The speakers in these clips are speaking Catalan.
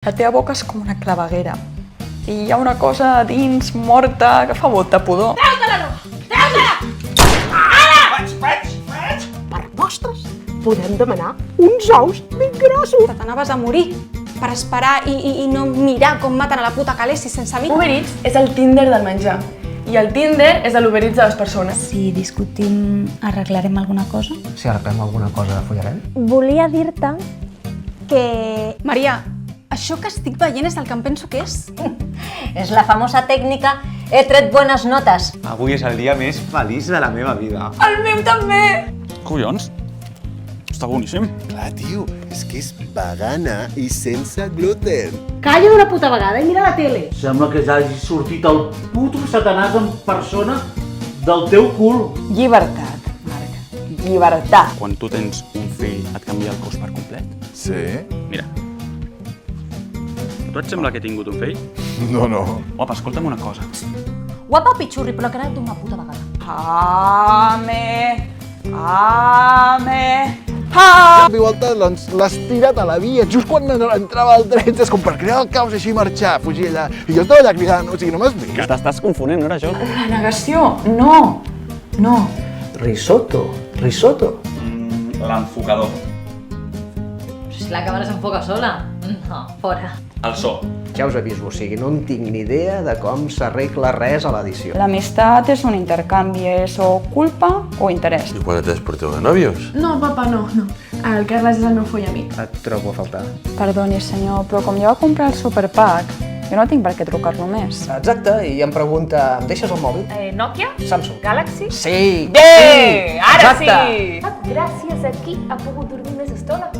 La teva boca és com una claveguera. I hi ha una cosa dins morta que fa bot de pudor. Treu-te la roba! Treu-te-la! Ara! Faig! Per postres podem demanar uns ous ben grossos. Que t'anaves a morir per esperar i no mirar com maten a la puta Khaleesi sense mi. Uber Eats és el Tinder del menjar i el Tinder és l'Uber Eats de les persones. Si discutim, arreglarem alguna cosa? Si arreglem alguna cosa, follarem? Volia dir-te que... Maria, això que estic veient és el que em penso que és? És la famosa tècnica he tret bones notes. Avui és el dia més feliç de la meva vida. El meu també! Collons, està boníssim. Clar, tio, és que és vegana i sense gluten. Calla d'una puta vegada i mira la tele. Sembla que hagi sortit el puto satanàs en persona del teu cul. Llibertat, Marc. Llibertat. Quan tu tens un fill, et canvia el cos per complet? Sí? Mira. A tu et sembla que he tingut un fill? No. Guapa, escolta'm una cosa. Guapa o pitxurri, però que ha anat d'una puta vegada. Ame! Igual doncs, l'has tirat a la via just quan entrava el tren, és com per crear el caos i així marxar, fugir allà. I jo estava allà cridant, o sigui, no m'has vist? Que t'estàs confonent, no era jo? La negació, no. No. Risotto. L'enfocador. Si la càmera s'enfoca sola. No, fora. El so. Ja us aviso, o sigui, no en tinc ni idea de com s'arregla res a l'edició. L'amistat és un intercanvi, és o culpa o interès. ¿Y cuándo te has portado de novios? No, papa, no. El Carles és el meu follamic. Et trobo a faltar. Perdoni, senyor, però com jo va comprar el superpack, jo no tinc per què trucar-lo més. Exacte, i em pregunta, em deixes el mòbil? Nokia? Samsung. Galaxy? Sí! Bé! Ara Exacte. sí! Gràcies a qui ha pogut dormir més estona?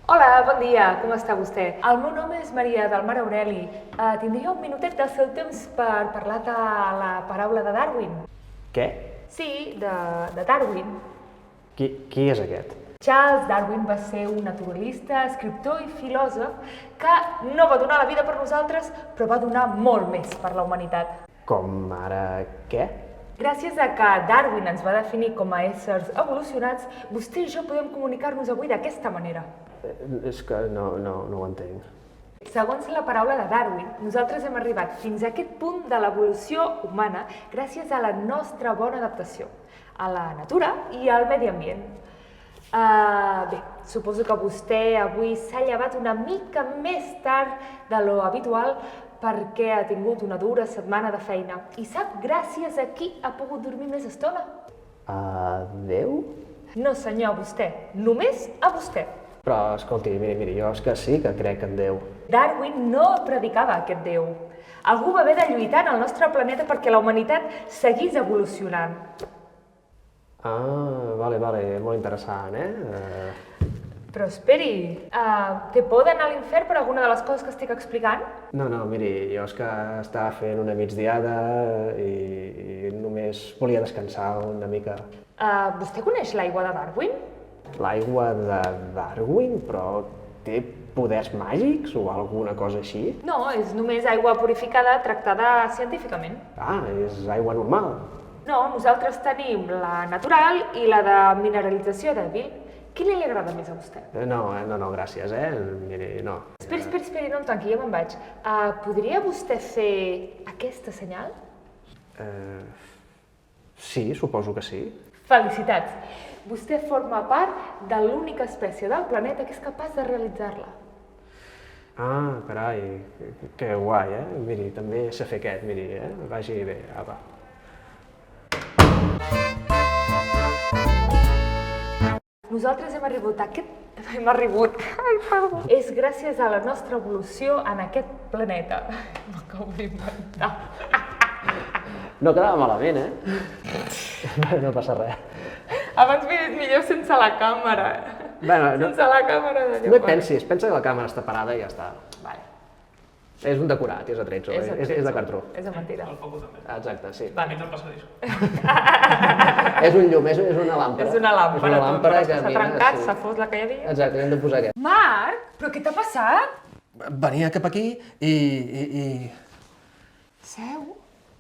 Hola, bon dia, com està vostè? El meu nom és Maria del Mar Aureli. Tindria un minutet del seu temps per parlar de la paraula de Darwin? Què? Sí, de Darwin. Qui és aquest? Charles Darwin va ser un naturalista, escriptor i filòsof que no va donar la vida per nosaltres, però va donar molt més per la humanitat. Com ara què? Gràcies a que Darwin ens va definir com a éssers evolucionats, vostè i jo podem comunicar-nos avui d'aquesta manera. És que no ho entenc. Segons la paraula de Darwin, nosaltres hem arribat fins a aquest punt de l'evolució humana gràcies a la nostra bona adaptació a la natura i al medi ambient. Bé, suposo que vostè avui s'ha llevat una mica més tard de lo habitual perquè ha tingut una dura setmana de feina. I sap gràcies a qui ha pogut dormir més estona? A Déu? No, senyor, a vostè. Només a vostè. Però, escolti, miri, jo és que sí que crec en Déu. Darwin no predicava aquest Déu. Algú va haver de lluitar en el nostre planeta perquè la humanitat seguís evolucionant. Ah, vale, molt interessant, Però esperi, té por d'anar a l'infern per alguna de les coses que estic explicant? No, miri, jo és que estava fent una migdiada i només volia descansar una mica. Vostè coneix l'aigua de Darwin? L'aigua de Darwin? Però té poders màgics o alguna cosa així? No, és només aigua purificada tractada científicament. Ah, és aigua normal. No, nosaltres tenim la natural i la de mineralització dèbil. Quina li agrada més a vostè? No, gràcies, Miri, no. Esperi, no em tanqui, ja me'n vaig. Podria vostè fer aquesta senyal? Sí, suposo que sí. Felicitats! Vostè forma part de l'única espècie del planeta que és capaç de realitzar-la. Ah, carai, que guai, Miri, també sé fer aquest, miri, vagi bé, apa. Nosaltres hem arribat a aquest... Ai, perdó. És gràcies a la nostra evolució en aquest planeta. M'acabo d'inventar. No quedava malament, No passa res. Abans m'he dit millor sense la càmera. Sense la càmera de No hi pensis, pensa que la càmera està parada i ja està. Vale. És un decorat, és atrezzo, és de cartró. És de mentida. El foco també. Exacte, sí. Mig del passadís. És un llum, és una làmpara. És una làmpara. És una làmpara que s'ha mira... trencat, s'ha fos la que hi havia. Exacte, hem de posar aquest. Marc, però què t'ha passat? Venia cap aquí i... Seu?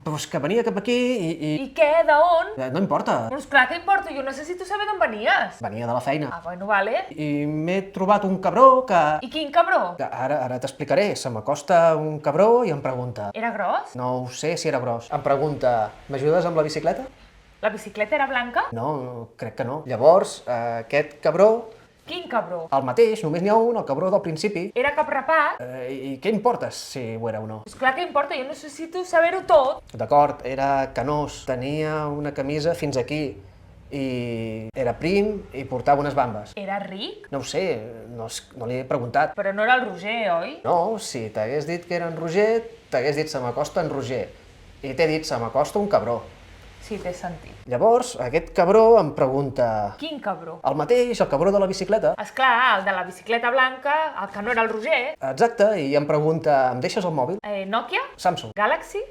Però és que venia cap aquí i... I què? D'on? No importa. Però esclar que importa, jo necessito saber d'on venies. Venia de la feina. Ah, bueno, vale. I m'he trobat un cabró que... I quin cabró? Ara t'explicaré. Se m'acosta un cabró i em pregunta... Era gros? No ho sé si era gros. Em pregunta, m'ajudes amb la bicicleta? La bicicleta era blanca? No, crec que no. Llavors, aquest cabró... Quin cabró? El mateix, només n'hi ha un, el cabró del principi. Era caprapat? I què importa si ho era o no? Esclar que importa, jo necessito saber-ho tot. D'acord, era canós, tenia una camisa fins aquí i era prim i portava unes bambes. Era ric? No ho sé, no li he preguntat. Però no era el Roger, oi? No, si t'hagués dit que era en Roger, t'hagués dit se m'acosta en Roger. I t'he dit se m'acosta un cabró. Sí, té sentit. Llavors, aquest cabró em pregunta... Quin cabró? El mateix, el cabró de la bicicleta. Esclar, el de la bicicleta blanca, el que no era el Roger. Exacte, i em pregunta, em deixes el mòbil? Nokia? Samsung. Galaxy?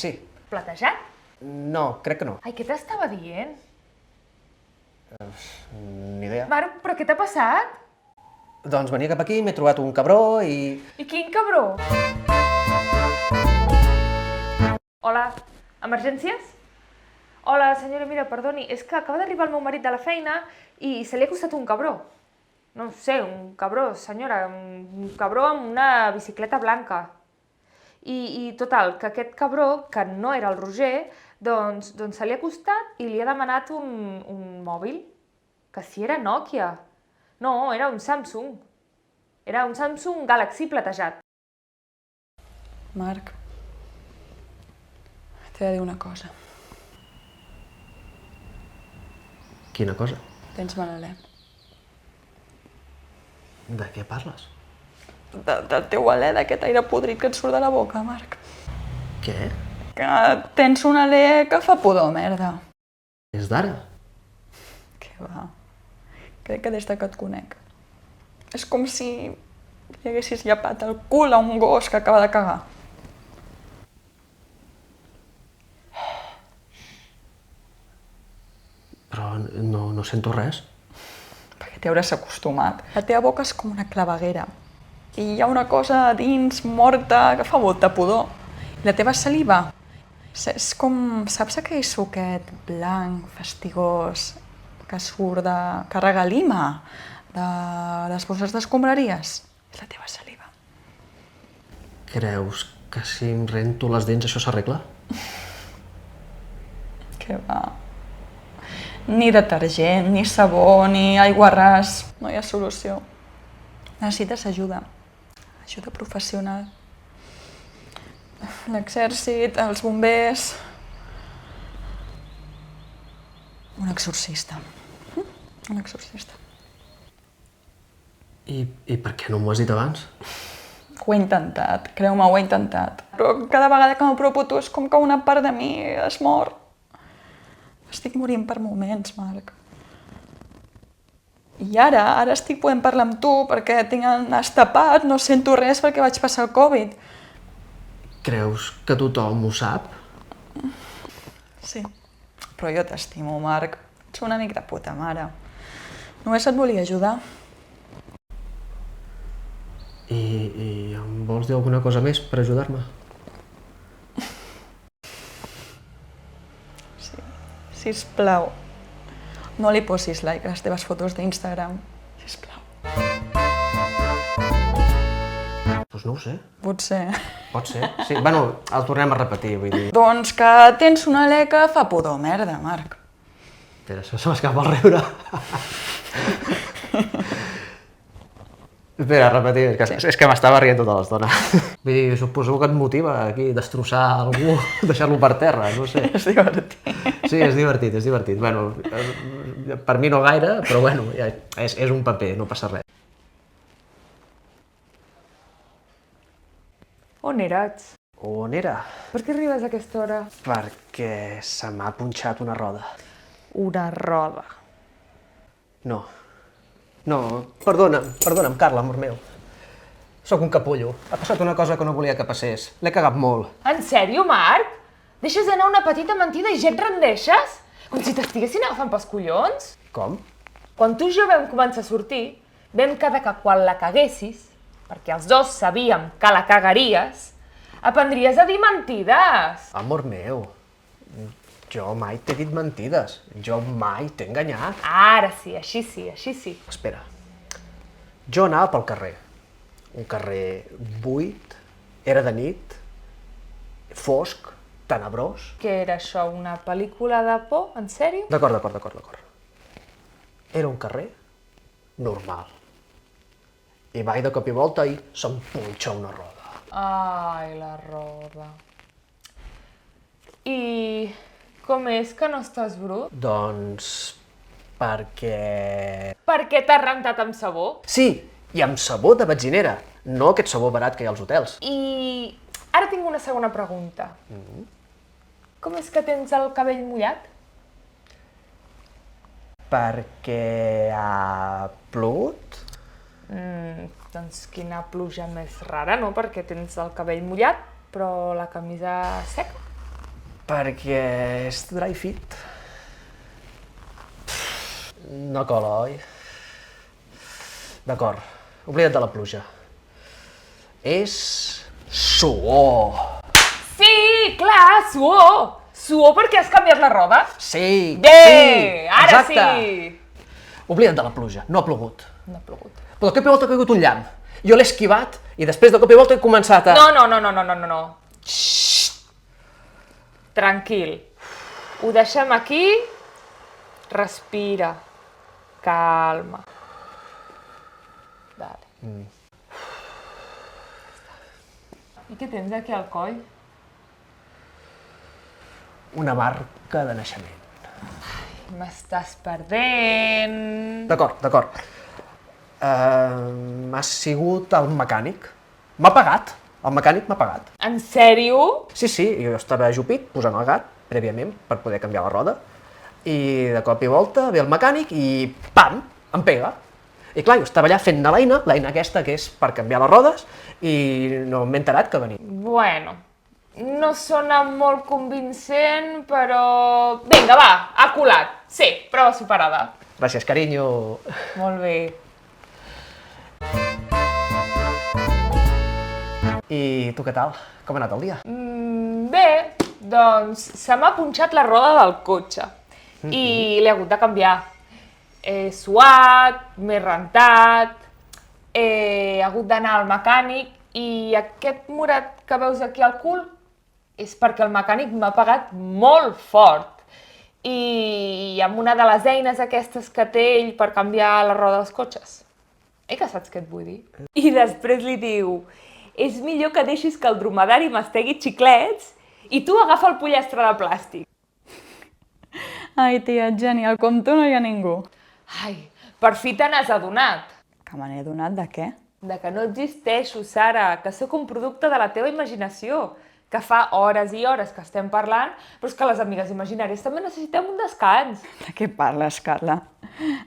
Sí. Platejat? No, crec que no. Ai, què t'estava dient? Ni idea. Marc, però què t'ha passat? Doncs venia cap aquí, m'he trobat un cabró i... I quin cabró? Hola, emergències? Hola, senyora, mira, perdoni, és que acaba d'arribar el meu marit de la feina i se li ha costat un cabró. No sé, un cabró, senyora, un cabró amb una bicicleta blanca. I total, que aquest cabró, que no era el Roger, doncs se li ha costat i li ha demanat un mòbil. Que si era Nokia. No, era un Samsung. Era un Samsung Galaxy platejat. Marc, t'he de dir una cosa. Quina cosa? Tens mal alè. De què parles? Del teu alè, d'aquest aire podrit que et surt de la boca, Marc. Què? Que tens un alè que fa pudor, merda. És d'ara? Què va? Crec que des que et conec. És com si li haguessis llapat el cul a un gos que acaba de cagar. Però no sento res. Perquè t'hi hauràs acostumat. La teva boca és com una claveguera. I hi ha una cosa a dins morta que fa molta pudor. I la teva saliva és com... Saps aquell suquet blanc, fastigós, que surt de... que regalima de les bosses d'escombraries? És la teva saliva. Creus que si em rento les dents això s'arregla? Què va? Ni detergent, ni sabó, ni aiguarràs. No hi ha solució. Necessites ajuda. Ajuda professional. L'exèrcit, els bombers... Un exorcista. Un exorcista. I per què no m'ho has dit abans? Ho he intentat, creu-me, ho he intentat. Però cada vegada que m'apropo a tu és com que una part de mi es mor. Estic morint per moments, Marc. I ara estic podent parlar amb tu perquè tinc el nas tapat, no sento res perquè vaig passar el Covid. Creus que tothom ho sap? Sí, però jo t'estimo, Marc. Ets un amic de puta mare. Només et volia ajudar. I em vols dir alguna cosa més per ajudar-me? Sisplau, no li posis like a les teves fotos d'Instagram. Sisplau. Doncs no ho sé. Potser. Pot ser. Sí, bueno, el tornem a repetir, vull dir... Doncs que tens una alè que fa pudor, merda, Marc. Espera, se m'escapa el riure. Espera, repetir, és que m'estava rient tota l'estona. Vull dir, suposo que et motiva aquí destrossar algú, deixar-lo per terra, no sé. És divertit. Sí, és divertit, és divertit. Bueno, per mi no gaire, però bueno, és un paper, no passa res. On eres? On era? Per què arribes a aquesta hora? Perquè se m'ha punxat una roda. Una roda. No. No, perdona'm, Carla, amor meu. Sóc un capullo. Ha passat una cosa que no volia que passés. L'he cagat molt. En sèrio, Marc? Deixes anar una petita mentida i ja et rendeixes? Com si t'estiguessin agafant pels collons? Com? Quan tu i jo vam començar a sortir, vam quedar que quan la caguessis, perquè els dos sabíem que la cagaries, aprendries a dir mentides. Amor meu, jo mai t'he dit mentides. Jo mai t'he enganyat. Ara sí, així sí, així sí. Espera. Jo anava pel carrer. Un carrer buit, era de nit, fosc, tenebrós. Què era això, una pel·lícula de por? En sèrio? D'acord. Era un carrer normal. I vaig de cop i volta i se'm punxa una roda. Ai, la roda. I com és que no estàs brut? Doncs perquè... Per què t'has rentat amb sabó? Sí, i amb sabó de benzinera, no aquest sabó barat que hi ha als hotels. I ara tinc una segona pregunta. Com és que tens el cabell mullat? Perquè ha plogut? Doncs quina pluja més rara, no? Perquè tens el cabell mullat, però la camisa seca. Perquè és dry fit. No cola, oi? D'acord, oblida't de la pluja. És suor. Sí, clar, suor! Suor perquè has canviat la roda? Sí, Bé, sí, ara exacte. sí! Oblida't de la pluja, no ha plogut. No ha plogut. Però de cop i volta ha caigut un llamp. Jo l'he esquivat i després de cop i volta he començat a... No. Xxxt! Tranquil. Ho deixem aquí. Respira. Calma. Vale. I què tens aquí al coll? Una marca de naixement. M'estàs perdent. D'acord. Ha sigut el mecànic. M'ha pagat. El mecànic m'ha pagat. En sèrio? Sí, jo estava ajupit, posant el gat, prèviament, per poder canviar la roda. I de cop i volta ve el mecànic i pam, em pega. I clar, jo estava allà fent l'eina aquesta que és per canviar les rodes, i no m'he enterat que venia. Bueno, no sona molt convincent, però... Vinga, va, ha colat. Sí, prova superada. Gràcies, carinyo. Molt bé. I tu què tal? Com ha anat el dia? Bé, doncs se m'ha punxat la roda del cotxe i l'he hagut de canviar. He suat, m'he rentat, he hagut d'anar al mecànic i aquest morat que veus aquí al cul és perquè el mecànic m'ha pagat molt fort i amb una de les eines aquestes que té ell per canviar la roda dels cotxes. Que saps què et vull dir? I després li diu: és millor que deixis que el dromedari mastegui xiclets i tu agafa el pollastre de plàstic. Ai, tia, genial, com tu no hi ha ningú. Ai, per fi te n'has adonat. Que me n'he adonat de què? De que no existeixo, Sara, que sóc un producte de la teva imaginació, que fa hores i hores que estem parlant, però és que les amigues imaginàries també necessitem un descans. De què parles, Carla?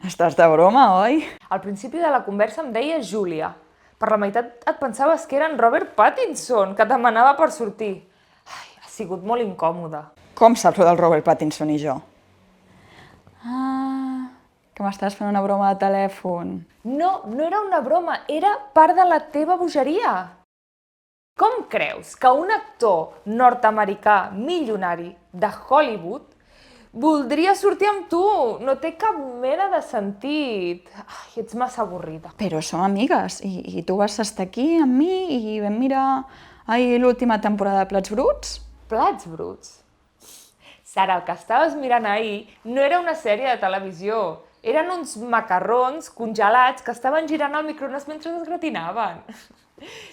Estàs de broma, oi? Al principi de la conversa em deies Júlia. Per la meitat et pensaves que era en Robert Pattinson, que et demanava per sortir. Ai, ha sigut molt incòmode. Com saps del Robert Pattinson i jo? Ah, que m'estàs fent una broma de telèfon. No, no era una broma, era part de la teva bogeria. Com creus que un actor nord-americà milionari de Hollywood voldria sortir amb tu? No té cap mena de sentit. Ai, ets massa avorrida. Però som amigues i tu vas estar aquí amb mi i vam mirar l'última temporada de Plats Bruts. Plats Bruts? Sara, el que estaves mirant ahir no era una sèrie de televisió. Eren uns macarrons congelats que estaven girant al microones mentre es gratinaven.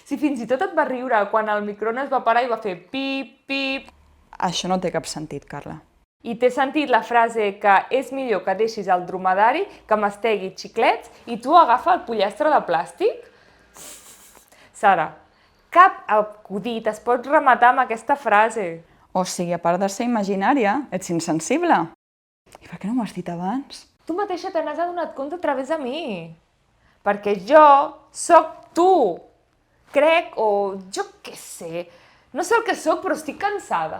Si fins i tot et va riure quan el microones va parar i va fer pip, pip. Això no té cap sentit, Carla. I té sentit la frase que és millor que deixis el dromedari que mastegui xiclets i tu agafa el pollastre de plàstic? Sara, cap acudit es pot rematar amb aquesta frase. O sigui, a part de ser imaginària, ets insensible. I per què no m'ho has dit abans? Tu mateixa te n'has adonat compte a través de mi. Perquè jo sóc tu. Crec, o jo què sé, no sé el que sóc, però estic cansada.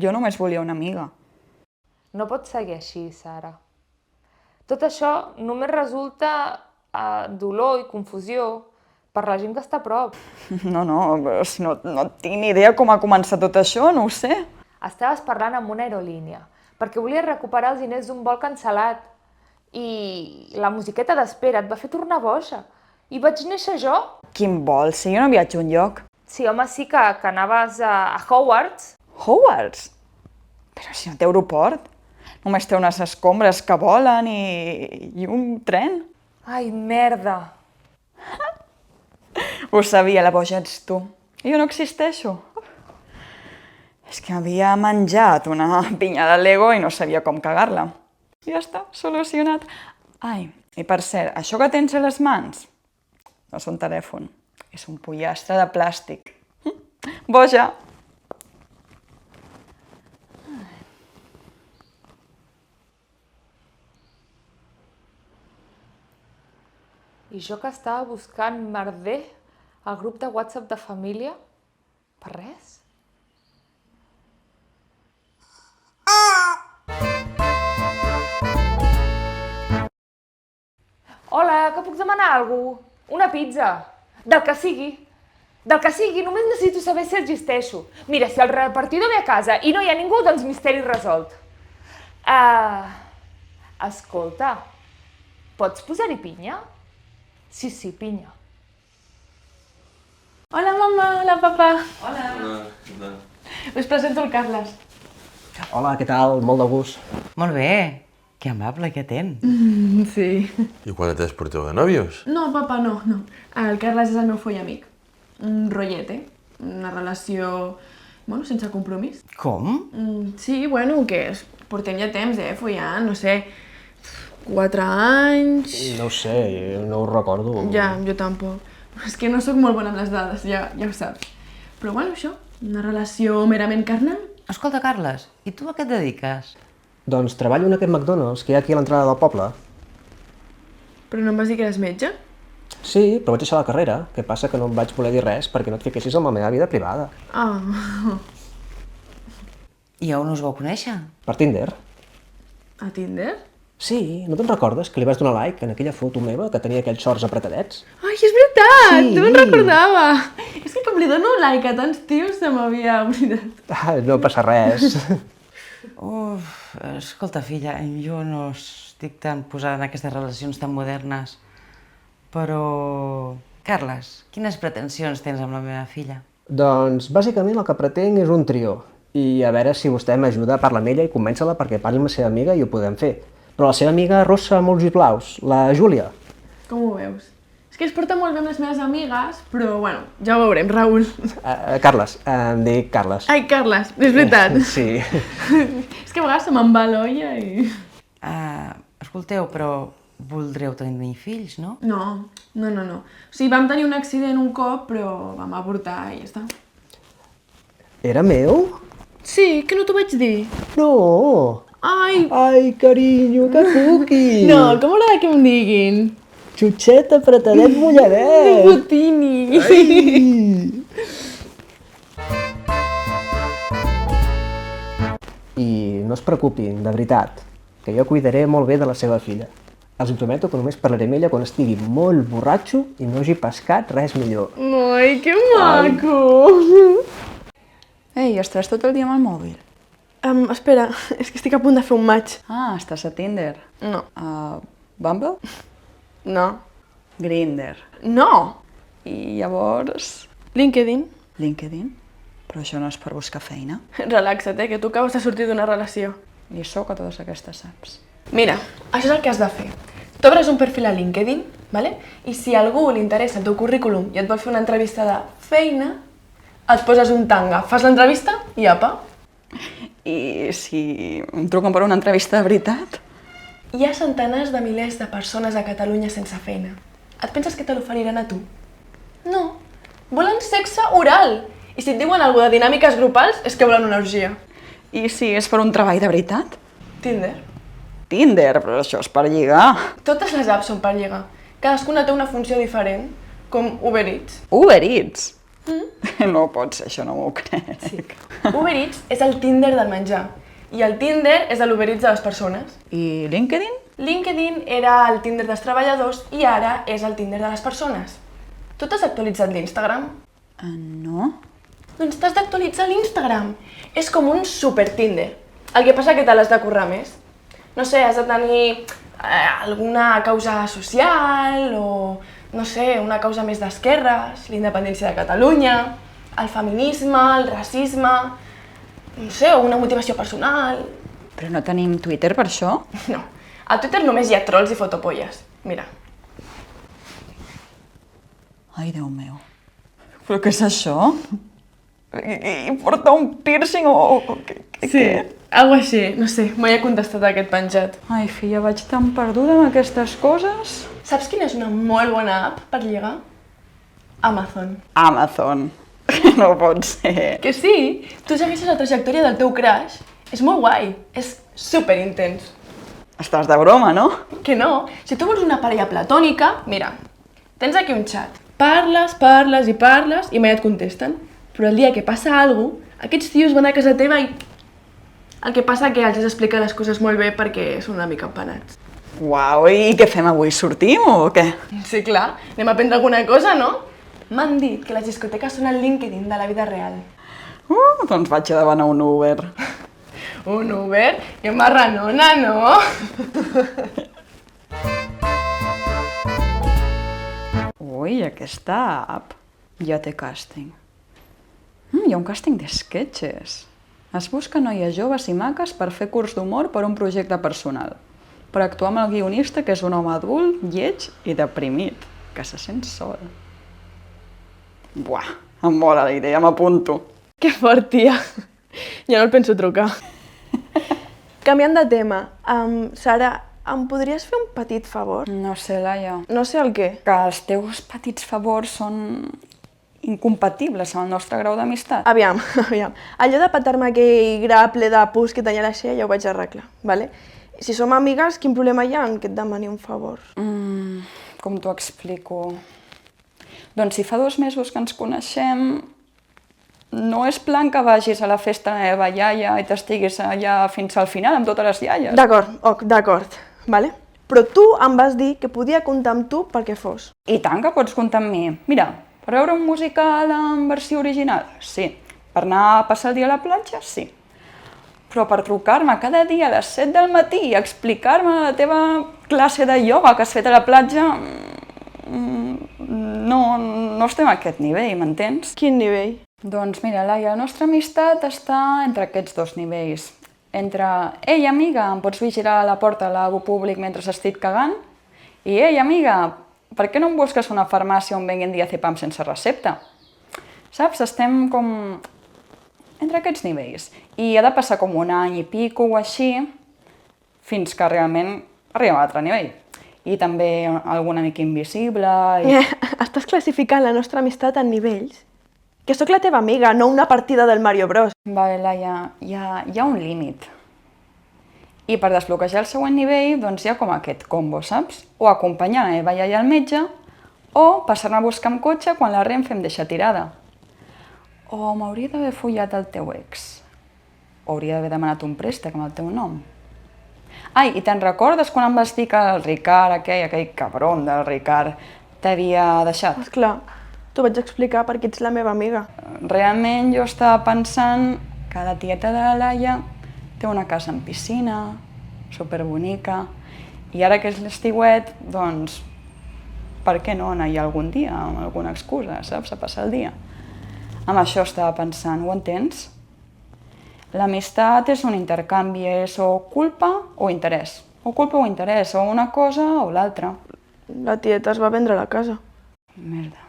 Jo només volia una amiga. No pots seguir així, Sara. Tot això només resulta dolor i confusió per la gent que està a prop. No, però si no tinc ni idea com ha començat tot això, no ho sé. Estaves parlant amb una aerolínia, perquè volies recuperar els diners d'un vol cancel·lat. I la musiqueta d'espera et va fer tornar boja. I vaig néixer jo. Quin vol? Si jo no viatjo enlloc. Sí, home, sí que anaves a Hogwarts. Hogwarts? Però si no té aeroport. Només té unes escombres que volen i un tren. Ai, merda. Ho sabia, la boja ets tu. Jo no existeixo. És que havia menjat una pinya de Lego i no sabia com cagar-la. Ja està, solucionat. Ai, i per cert, això que tens a les mans no és un telèfon, és un pollastre de plàstic. Boja! I jo que estava buscant merder al grup de WhatsApp de família, per res? Hola, que puc demanar alguna cosa? Una pizza. Del que sigui. Del que sigui, només necessito saber si existeixo. Mira, si el repartidor ve a casa i no hi ha ningú, doncs misteri resolt. Escolta, pots posar-hi pinya? Sí, pinya. Hola, mama, hola, papa. Hola. Us presento el Carles. Hola, què tal? Molt de gust. Molt bé. Que amable que ten. Sí. ¿Y cuándo te has portado de novios? No, papa, no. El Carles és el meu foll amic. Un rotllet, una relació, sense compromís. Com? Sí, que portem ja temps, follant, no sé, 4 anys... No ho sé, no ho recordo. Ja, jo tampoc. És que no sóc molt bona amb les dades, ja ho saps. Però això, una relació merament carnal. Escolta, Carles, i tu a què et dediques? Doncs treballo en aquest McDonald's que hi ha aquí a l'entrada del poble. Però no em vas dir que eres metge? Sí, però vaig deixar la carrera. Què passa que no em vaig voler dir res perquè no et fiquessis en la meva vida privada. Ah. I on us vau conèixer? Per Tinder. A Tinder? Sí, no te'n recordes que li vas donar like en aquella foto meva que tenia aquells shorts apretadets? Ai, és veritat! Sí. No me'n recordava! És que com li dono like a tants tios se m'havia oblidat. No passa res. Escolta, filla, jo no estic tan posada en aquestes relacions tan modernes, però... Carles, quines pretensions tens amb la meva filla? Doncs, bàsicament el que pretenc és un trio. I a veure si vostè m'ajuda a parlar amb ella i convèncer-la perquè parli amb la seva amiga i ho podem fer. Però la seva amiga rossa amb ulls i blaus, la Júlia. Com ho veus? És que es porta molt bé amb les meves amigues, però, ja ho veurem, Raül. Carles, em dic Carles. Ai, Carles, és veritat. Sí. És que a vegades se me'n va l'olla i... Escolteu, però voldreu tenir fills, no? No. O sigui, vam tenir un accident un cop, però vam avortar i ja està. Era meu? Sí, que no t'ho vaig dir? No. Ai, carinyo, que cuqui. No, com m'agrada que em diguin? Xutxet apretadet mulladet. Botini. I no es preocupin, de veritat, que jo cuidaré molt bé de la seva filla. Els prometo que només parlaré amb ella quan estigui molt borratxo i no hagi pescat res millor. Ai, que maco! Ei, estàs tot el dia amb el mòbil? Espera, és que estic a punt de fer un match. Ah, estàs a Tinder? No. Bumble? No. Grindr? No. I llavors... LinkedIn. LinkedIn? Però això no és per buscar feina. Relaxa't, que tu acabes de sortir d'una relació. I sóc a totes aquestes apps. Mira, això és el que has de fer. T'obres un perfil a LinkedIn, ¿vale? I si a algú li interessa el teu currículum i et vol fer una entrevista de feina, et poses un tanga, fas l'entrevista i apa. I si em truquen per una entrevista de veritat? Hi ha centenars de milers de persones a Catalunya sense feina. Et penses que te l'oferiran a tu? No. Volen sexe oral. I si et diuen alguna de dinàmiques grupals, és que volen una orgia. I si és per un treball de veritat? Tinder. Tinder? Però això és per lligar. Totes les apps són per lligar. Cadascuna té una funció diferent, com Uber Eats. Uber Eats? No pot ser, això no m'ho crec. Sí. Uber Eats és el Tinder del menjar. I el Tinder és l'Uber Eats de les persones. I LinkedIn? LinkedIn era el Tinder dels treballadors i ara és el Tinder de les persones. Tu t'has actualitzat l'Instagram? No. Doncs t'has d'actualitzar l'Instagram. És com un super Tinder. El que passa que te l'has de currar més. No sé, has de tenir alguna causa social o, no sé, una causa més d'esquerres, la independència de Catalunya, el feminisme, el racisme, no sé, o una motivació personal. Però no tenim Twitter per això? No, a Twitter només hi ha trolls i fotopolles. Mira. Ai, Déu meu. Però què és això? I porta un piercing o... Sí, algo així, no sé, mai he contestat a aquest penjat. Ai, filla, vaig tan perduda amb aquestes coses. Saps quina és una molt bona app per lligar? Amazon. Amazon. No pot ser. Que sí? Tu segueixes la trajectòria del teu crush. És molt guai, és superintens. Estàs de broma, no? Que no? Si tu vols una parella platònica, mira, tens aquí un xat. Parles, parles i parles i mai et contesten. Però el dia que passa alguna cosa, aquests tios van a casa teva i... El que passa que els has explicat les coses molt bé perquè són una mica empanats. Uau, i què fem avui? Sortim o què? Sí, clar. Anem a prendre alguna cosa, no? M'han dit que les discoteques són el LinkedIn de la vida real. Doncs vaig a demanar un Uber. Un Uber? Que marranona, no? Ui, aquesta app ja té càsting. Hi ha un càsting de sketches. Es busca noies joves i maques per fer curs d'humor per un projecte personal. Per actuar amb el guionista, que és un home adult, lleig i deprimit, que se sent sol. Buah, em mola la idea, m'apunto. Que fort, tia. Ja no el penso trucar. Canviant de tema, Sara, em podries fer un petit favor? No sé, Laia. No sé el què. Que els teus petits favors són incompatibles amb el nostre grau d'amistat. Aviam. Allò de petar-me aquell gra ple de pus que tenia a la xella ja ho vaig arreglar, vale? Si som amigues, quin problema hi ha en que et demani un favor? Com t'ho explico? Doncs si fa 2 mesos que ens coneixem, no és plan que vagis a la festa de la meva iaia i t'estiguis allà fins al final amb totes les iaies. D'acord, vale? Però tu em vas dir que podia comptar amb tu pel que fos. I tant que pots comptar amb mi. Mira, per veure un musical en versió original? Sí. Per anar a passar el dia a la platja? Sí. Però per trucar-me cada dia a les 7 del matí i explicar-me la teva classe de ioga que has fet a la platja... No estem a aquest nivell, m'entens? Quin nivell? Doncs mira, Laia, la nostra amistat està entre aquests 2 nivells. Entre, ei, amiga, em pots vigilar a la porta del lavabo públic mentre estic cagant? I, ei, amiga, per què no em busques una farmàcia on venguin diazepam sense recepta? Saps? Estem com entre aquests nivells. I ha de passar com 1 any i pico o així fins que realment arribem a l'altre nivell. I també algun amic invisible... Estàs classificant la nostra amistat en nivells? Que sóc la teva amiga, no una partida del Mario Bros. Vale, Laia, hi ha un límit. I per desbloquejar el següent nivell, doncs hi ha com aquest combo, saps? O acompanyar la meva iaia al metge, o passar-me a buscar amb cotxe quan la Renfe em deixa tirada. O m'hauria d'haver follat el teu ex. O hauria d'haver demanat un préstec amb el teu nom. Ai, i te'n recordes quan em vas dir que el Ricard, aquell cabron del Ricard, t'havia deixat? Esclar, t'ho vaig explicar perquè ets la meva amiga. Realment jo estava pensant que la tieta de la Laia té una casa amb piscina, superbonica, i ara que és l'estiuet, doncs, per què no anar-hi algun dia, amb alguna excusa, saps, a passar el dia? Amb això estava pensant, ho entens? L'amistat és un intercanvi, és o culpa o interès. O culpa o interès, o una cosa o l'altra. La tieta es va vendre la casa. Merda.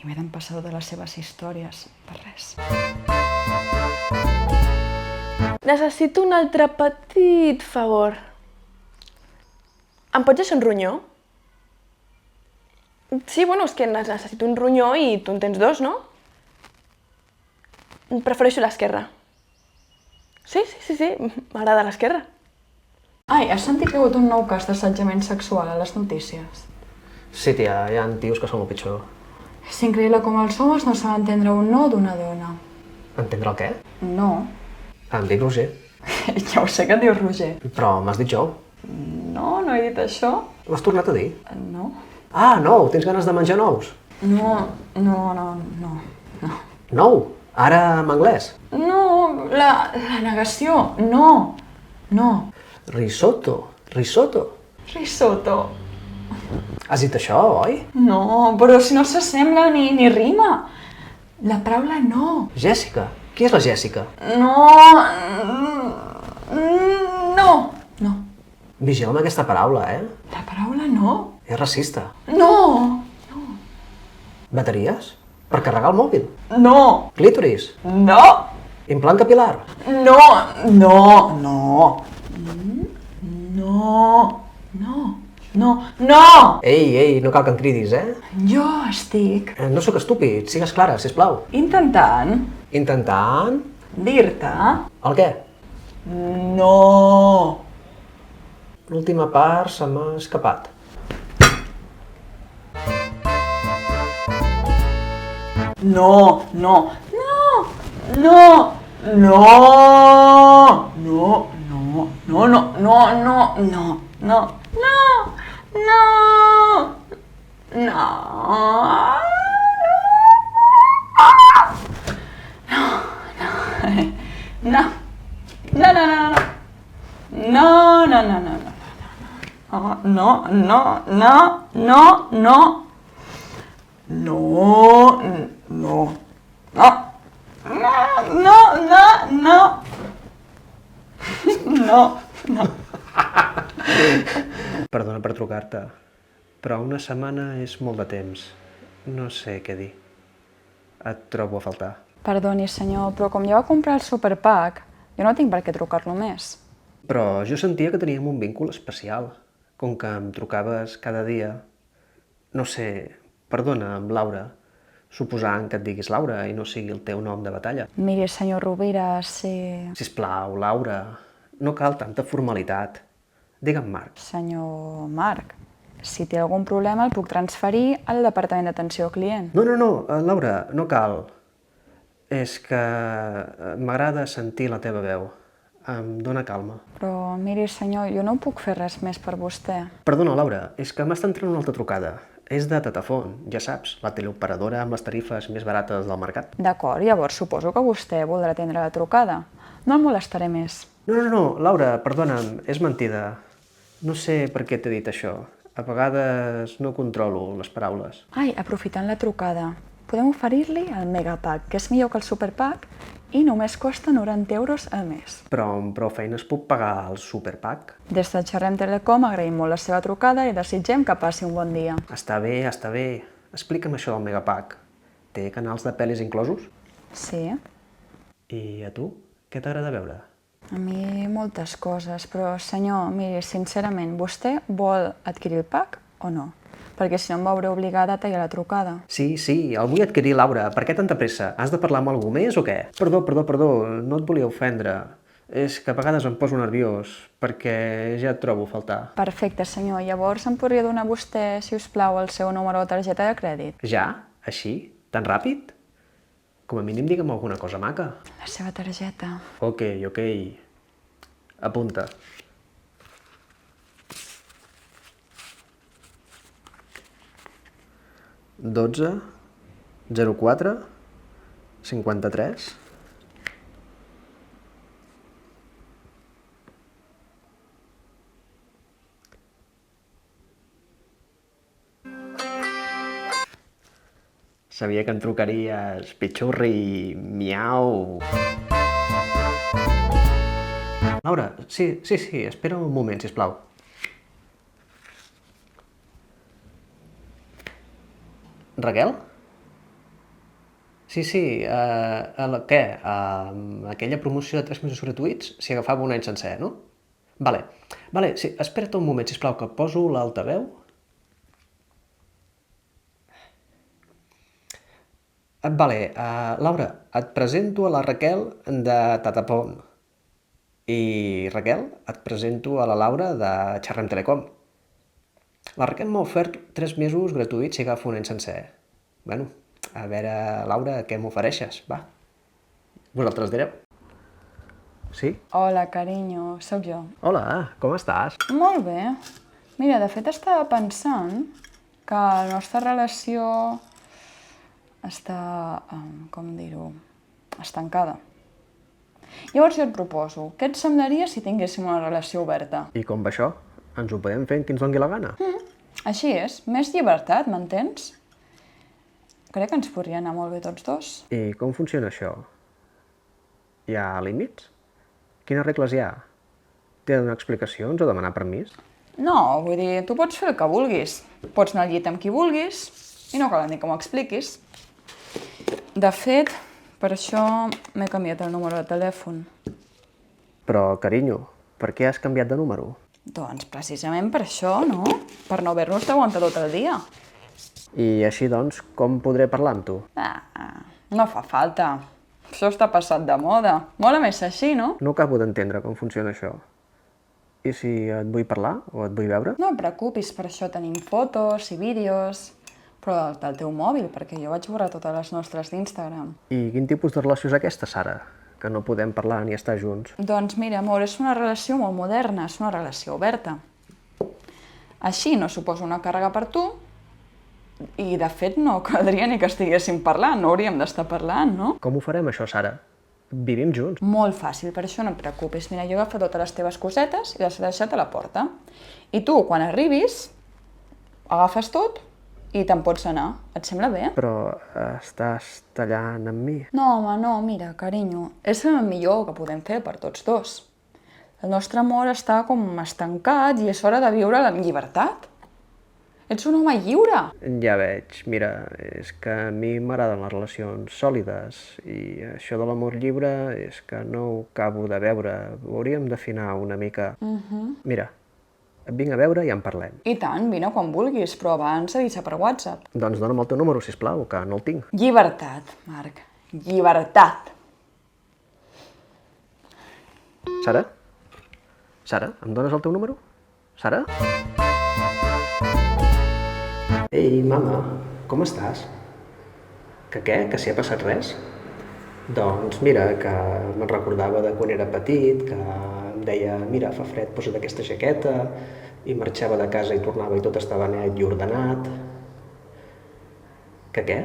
I m'he d'empassar de les seves històries, per res. Necessito un altre petit favor. Em pots deixar un ronyó? Sí, bueno, és que necessito un ronyó i tu en tens 2, no? Prefereixo l'esquerra. Sí, m'agrada l'esquerra. Ai, has sentit que hi ha hagut un nou cas d'assetjament sexual a les notícies? Sí, tia, hi ha tios que són el pitjor. És increïble com els homes no saben entendre un no d'una dona. Entendre el què? No. Em dic Roger. Ja ho sé que et dius Roger. Però m'has dit jo. No he dit això. M'has tornat a dir? No. Ah, nou, tens ganes de menjar nous? No. Nou? Ara en anglès? No, la negació, no. Risotto. Risotto. Has dit això, oi? No, però si no s'assembla ni rima. La paraula no. Jèssica. Qui és la Jèssica? No. Vigila amb aquesta paraula, La paraula no. És racista. No. Bateries? Per carregar el mòbil? No. Clítoris? No. Implant capilar? No. Ei, no cal que em cridis, Jo estic No sóc estúpid, sigues clara, sisplau. intentant Intentant... dir-te El què? no. L'última part se m'ha escapat. No. Perdona per trucar-te, però una setmana és molt de temps. No sé què dir. Et trobo a faltar. Perdoni, senyor, però com ja va comprar el superpack, jo no tinc per què trucar-lo més. Però jo sentia que teníem un vincul especial. Com que em trucaves cada dia... No sé, perdona, amb Laura. Suposant que et diguis Laura i no sigui el teu nom de batalla. Miri, senyor Rovira, Sisplau, Laura, no cal tanta formalitat. Digue'm Marc. Senyor Marc, si té algun problema el puc transferir al departament d'atenció al client. No, Laura, no cal. És que m'agrada sentir la teva veu. Em dóna calma. Però miri, senyor, jo no puc fer res més per vostè. Perdona, Laura, és que m'està entrant una altra trucada. És de Tatafon, ja saps, la teleoperadora amb les tarifes més barates del mercat. D'acord, llavors suposo que vostè voldrà atendre la trucada. No el molestaré més. No, Laura, perdona'm, és mentida. No sé per què t'he dit això. A vegades no controlo les paraules. Ai, aprofitant la trucada, podem oferir-li el Megapack, que és millor que el Superpack i només costa 90 euros al mes. Però amb prou feines puc pagar el Superpack? Des de Xerrem Telecom agraïm molt la seva trucada i desitgem que passi un bon dia. Està bé. Explica'm això del Megapack. Té canals de pel·lis inclosos? Sí. I a tu? Què t'agrada veure? A mi moltes coses, però senyor, miri, sincerament, vostè vol adquirir el pack o no? Perquè si no em veuré obligada a tallar la trucada. Sí, el vull adquirir, Laura. Per què tanta pressa? Has de parlar amb algú més o què? Perdó, no et volia ofendre. És que a vegades em poso nerviós, perquè ja et trobo a faltar. Perfecte, senyor. Llavors em podria donar vostè, si us plau, el seu número de targeta de crèdit? Ja? Així? Tan ràpid? Com a mínim digue'm alguna cosa maca. La seva targeta. Ok. Apunta. ...12... ...04... ...53... Sabia que em trucaries, pitxurri, miau... Laura, sí, espera un moment, sisplau. Raquel? Sí, què? Aquella promoció de 3 mesos gratuïts s'hi agafava un any sencer, no? Vale, sí, espera't un moment, sisplau, que poso l'altaveu. Vale, Laura, et presento a la Raquel de Tatapon. I Raquel, et presento a la Laura de Xerrem Telecom. La Raquel m'ha ofert 3 mesos gratuïts si agafo un any sencer. Bueno, a veure, Laura, què m'ofereixes? Va, vosaltres direu. Sí? Hola, carinyo, sóc jo. Hola, com estàs? Molt bé. Mira, de fet estava pensant que la nostra relació està, com dir-ho, estancada. Llavors jo et proposo, què et semblaria si tinguéssim una relació oberta? I com va això? Ens ho podem fer en qui ens doni la gana? Així és, més llibertat, m'entens? Crec que ens podria anar molt bé tots dos. I com funciona això? Hi ha límits? Quines regles hi ha? T'he de donar explicacions o demanar permís? No, vull dir, tu pots fer el que vulguis. Pots anar al llit amb qui vulguis i no cal ni que m'ho expliquis. De fet, per això m'he canviat el número de telèfon. Però, carinyo, per què has canviat de número? Doncs precisament per això, no? Per no haver-nos d'aguantar tot el dia. I així, doncs, com podré parlar amb tu? No fa falta. Això està passat de moda. Mola més així, no? No acabo d'entendre com funciona això. I si et vull parlar o et vull veure? No et preocupis, per això tenim fotos i vídeos, però del teu mòbil, perquè jo vaig borrar totes les nostres d'Instagram. I quin tipus de relació és aquesta, Sara? Que no podem parlar ni estar junts? Doncs mira, amor, és una relació molt moderna, és una relació oberta. Així no suposa una càrrega per tu, i de fet no caldria ni que estiguéssim parlant, no hauríem d'estar parlant, no? Com ho farem això, Sara? Vivim junts. Molt fàcil, per això no et preocupis. Mira, jo he agafat totes les teves cosetes i les he deixat a la porta. I tu, quan arribis, agafes tot i te'n pots anar. Et sembla bé? Però estàs tallant amb mi. No, home, no, mira, carinyo, és el millor que podem fer per tots dos. El nostre amor està com estancat i és hora de viure amb llibertat. Ets un home lliure. Ja veig, mira, és que a mi m'agraden les relacions sòlides i això de l'amor lliure és que no ho acabo de veure. Ho hauríem d'afinar una mica. Mira, et vinc a veure i en parlem. I tant, vine quan vulguis, però abans avisa per WhatsApp. Doncs dona'm el teu número, sisplau, que no el tinc. Llibertat, Marc. Llibertat. Sara? Sara, em dones el teu número? Sara? Ei, mama, com estàs? Que què? Que si ha passat res? Doncs mira, que me'n recordava de quan era petit, que em deia, mira, fa fred, posa't aquesta jaqueta, i marxava de casa i tornava i tot estava net i ordenat. Que què?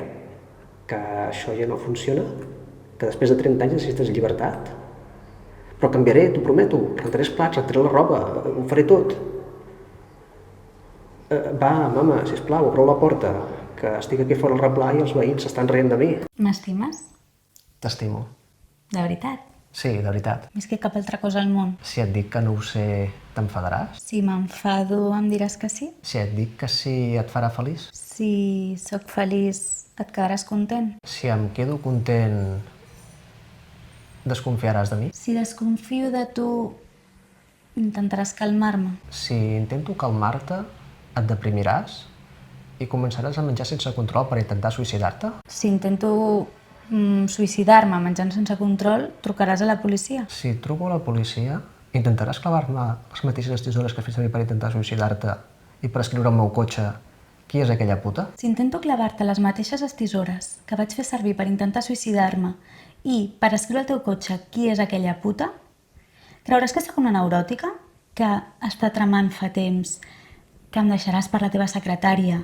Que això ja no funciona? Que després de 30 anys necessites llibertat? Però canviaré, t'ho prometo, rentaré els plats, rentaré la roba, ho faré tot. Va, mama, sisplau, obre la porta, que estic aquí fora al replà i els veïns s'estan rient de mi. M'estimes? T'estimo. De veritat? Sí, de veritat. Més que cap altra cosa al món. Si et dic que no ho sé, t'enfadaràs? Si m'enfado, em diràs que sí? Si et dic que sí, et farà feliç? Si sóc feliç, et quedaràs content? Si em quedo content, desconfiaràs de mi? Si desconfio de tu, intentaràs calmar-me? Si intento calmar-te, et deprimiràs i començaràs a menjar sense control per intentar suïcidar-te? Si intento suïcidar-me menjant sense control, trucaràs a la policia? Si truco a la policia, intentaràs clavar-me les mateixes tisores que fes servir per intentar suïcidar-te i per escriure al meu cotxe qui és aquella puta? Si intento clavar-te les mateixes tisores que vaig fer servir per intentar suïcidar-me i per escriure al teu cotxe qui és aquella puta, creuràs que sóc una neuròtica que està tramant fa temps que em deixaràs per la teva secretària,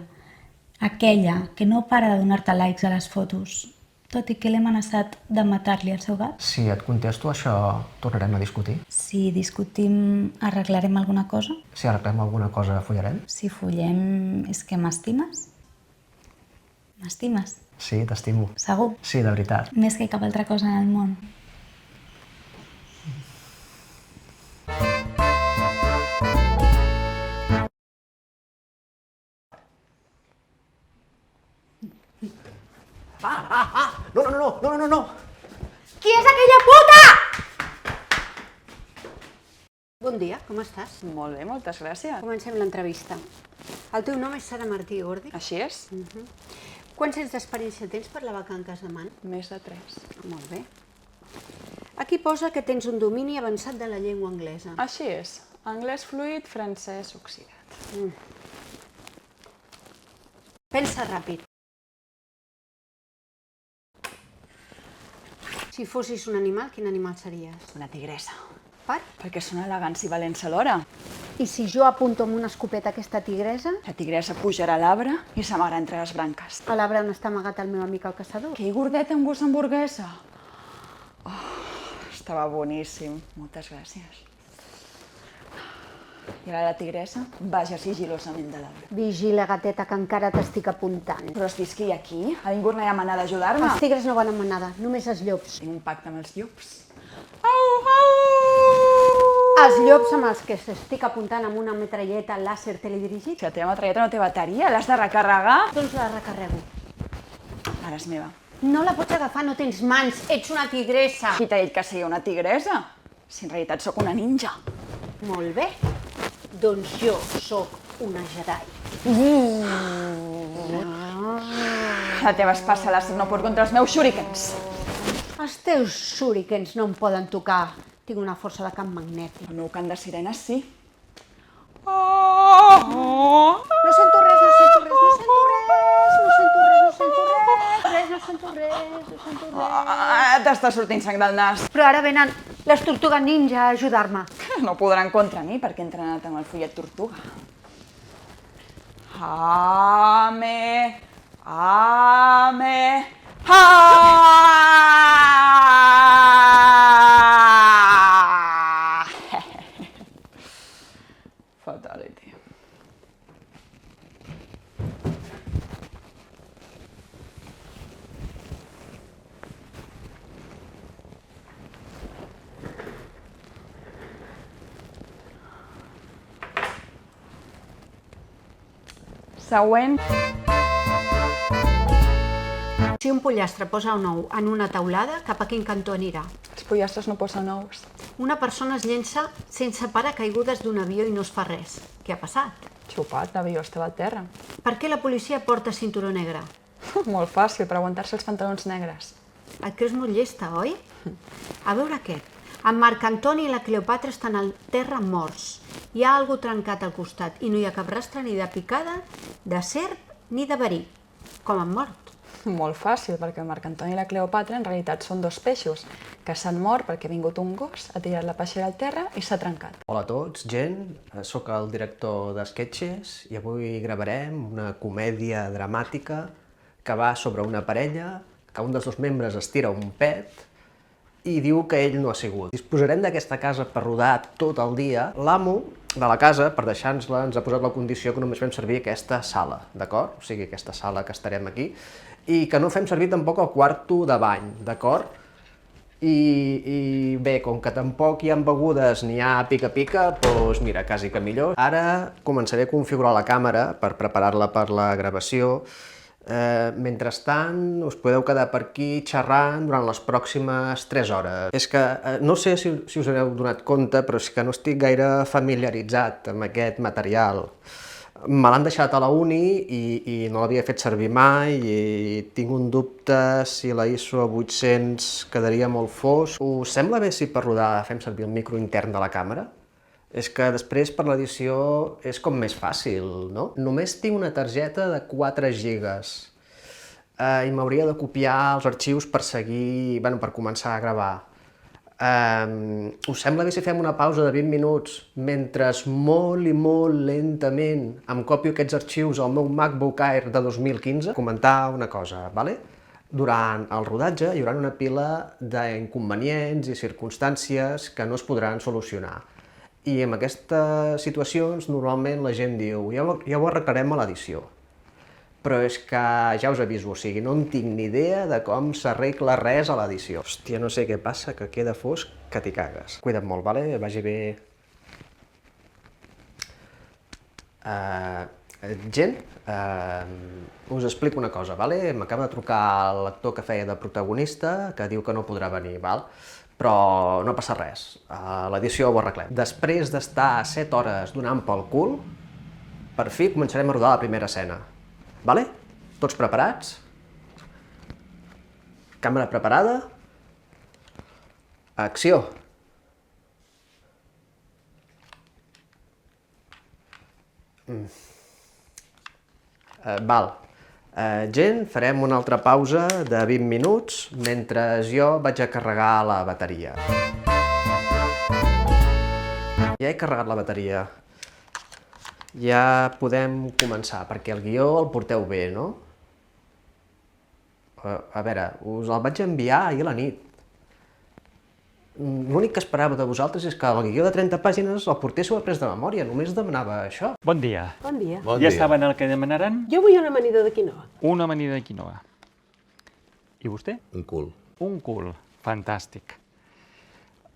aquella que no para de donar-te likes a les fotos, tot i que l'he amenaçat de matar-li al seu gat? Si et contesto això, tornarem a discutir? Si discutim, arreglarem alguna cosa? Si arreglem alguna cosa, follarem? Si follem, és que m'estimes? M'estimes? Sí, t'estimo. Segur? Sí, de veritat. Més que cap altra cosa en el món. No! Qui és aquella puta? Bon dia, com estàs? Molt bé, moltes gràcies. Comencem l'entrevista. El teu nom és Sara Martí Gordi? Així és. Quants anys d'experiència tens per la beca en Casamant? Més de 3. Molt bé. Aquí posa que tens un domini avançat de la llengua anglesa. Així és. Anglès fluid, francès oxidat. Pensa ràpid. Si fossis un animal, quin animal series? Una tigressa. Per? Perquè són elegants i valents alhora. I si jo apunto amb una escopeta aquesta tigresa? La tigresa pujarà a l'arbre i s'amagarà entre les branques. A l'arbre on està amagat el meu amic el caçador. Que gordeta amb gust d'hamburguesa. Estava boníssim. Moltes gràcies. I ara la tigresa baix sigilosament de l'arbre. Vigila, gateta, que encara t'estic apuntant. Però has vist qui hi ha aquí? Ha vingut la manada a ajudar-me? Els tigres no van amb manada, només els llops. Tinc un pacte amb els llops. Els llops amb els que s'estic apuntant amb una metralleta làser teledirigit. Si la teva metralleta no té bateria, l'has de recarregar? Doncs la recarrego. Ara és meva. No la pots agafar, no tens mans, ets una tigresa. Qui t'ha dit que sigui una tigresa? Si en realitat sóc una ninja. Molt bé. Doncs jo sóc una Jedi. La teva espasa làser no pot contra els meus shurikens. Els teus shurikens no em poden tocar. Tinc una força de camp magnètic. El meu cant de sirena sí. No sento res, no sento res, no sento res, no sento res, no sento res, no sento res, no sento res. T'està sortint sang del nas. Però ara venen les tortugues ninja a ajudar-me. No podran contra mi perquè he entrenat amb el follet tortuga. Ame, ame, Fatality. Següent. Si un pollastre posa un ou en una taulada, cap a quin cantó anirà? Els pollastres no posen ous. Una persona es llença sense parar caigudes d'un avió i no es fa res. Què ha passat? Xupat, l'avió estava a terra. Per què la policia porta cinturó negre? Molt fàcil, per aguantar-se els pantalons negres. Et creus molt llesta, oi? A veure aquest. En Marc Antoni i la Cleopatra estan al terra morts. Hi ha algú trencat al costat i no hi ha cap rastre ni de picada, de serp ni de verí. Com han mort? Molt fàcil, perquè el Marc Antoni i la Cleopatra en realitat són dos peixos que s'han mort perquè ha vingut un gos, ha tirat la peixera al terra i s'ha trencat. Hola a tots, gent. Soc el director de Sketches i avui gravarem una comèdia dramàtica que va sobre una parella que un dels dos membres es tira un pet i diu que ell no ha sigut. Disposarem d'aquesta casa per rodar tot el dia. L'amo de la casa, per deixar-nos-la, ens ha posat la condició que només fem servir aquesta sala, d'acord? O sigui, aquesta sala que estarem aquí, i que no fem servir tampoc el quarto de bany, d'acord? I bé, com que tampoc hi ha begudes ni hi ha pica-pica, doncs mira, quasi que millor. Ara començaré a configurar la càmera per preparar-la per la gravació. Mentrestant, us podeu quedar per aquí xerrant durant les pròximes 3 hores. És que no sé si us heu donat compte, però és que no estic gaire familiaritzat amb aquest material. Me l'han deixat a la uni i no l'havia fet servir mai i tinc un dubte si la ISO 800 quedaria molt fosc. Us sembla bé si per rodar fem servir el micro intern de la càmera? És que després per l'edició és com més fàcil, no? Només tinc una targeta de 4 gigas i m'hauria de copiar els arxius per seguir, bueno, per començar a gravar. Us sembla bé si fem una pausa de 20 minuts mentre molt i molt lentament em copio aquests arxius al meu MacBook Air de 2015? Comentar una cosa, vale? Durant el rodatge hi haurà una pila d'inconvenients i circumstàncies que no es podran solucionar. I en aquestes situacions normalment la gent diu ja ho arreglarem a l'edició. Però és que ja us aviso, o sigui, no en tinc ni idea de com s'arregla res a l'edició. Hòstia, no sé què passa, que queda fosc que t'hi cagues. Cuida't molt, vale? Vagi bé. Gent, us explico una cosa, vale? M'acaba de trucar l'actor que feia de protagonista, que diu que no podrà venir, val? Però no passa res, a l'edició ho arreglem. Després d'estar 7 hores donant pel cul, per fi començarem a rodar la primera escena. Vale? Tots preparats? Càmera preparada? Acció! Val. Gent, farem una altra pausa de 20 minuts mentre jo vaig a carregar la bateria. Ja he carregat la bateria. ja podem començar, perquè el guió el porteu bé, no? A veure, us el vaig enviar ahir a la nit. L'únic que esperava de vosaltres és que el guió de 30 pàgines el portéssiu après de memòria, només demanava això. Bon dia. Bon dia. Ja saben el que demanaran? Jo vull una amanida de quinoa. Una amanida de quinoa. I vostè? Un cul. Un cul. Fantàstic.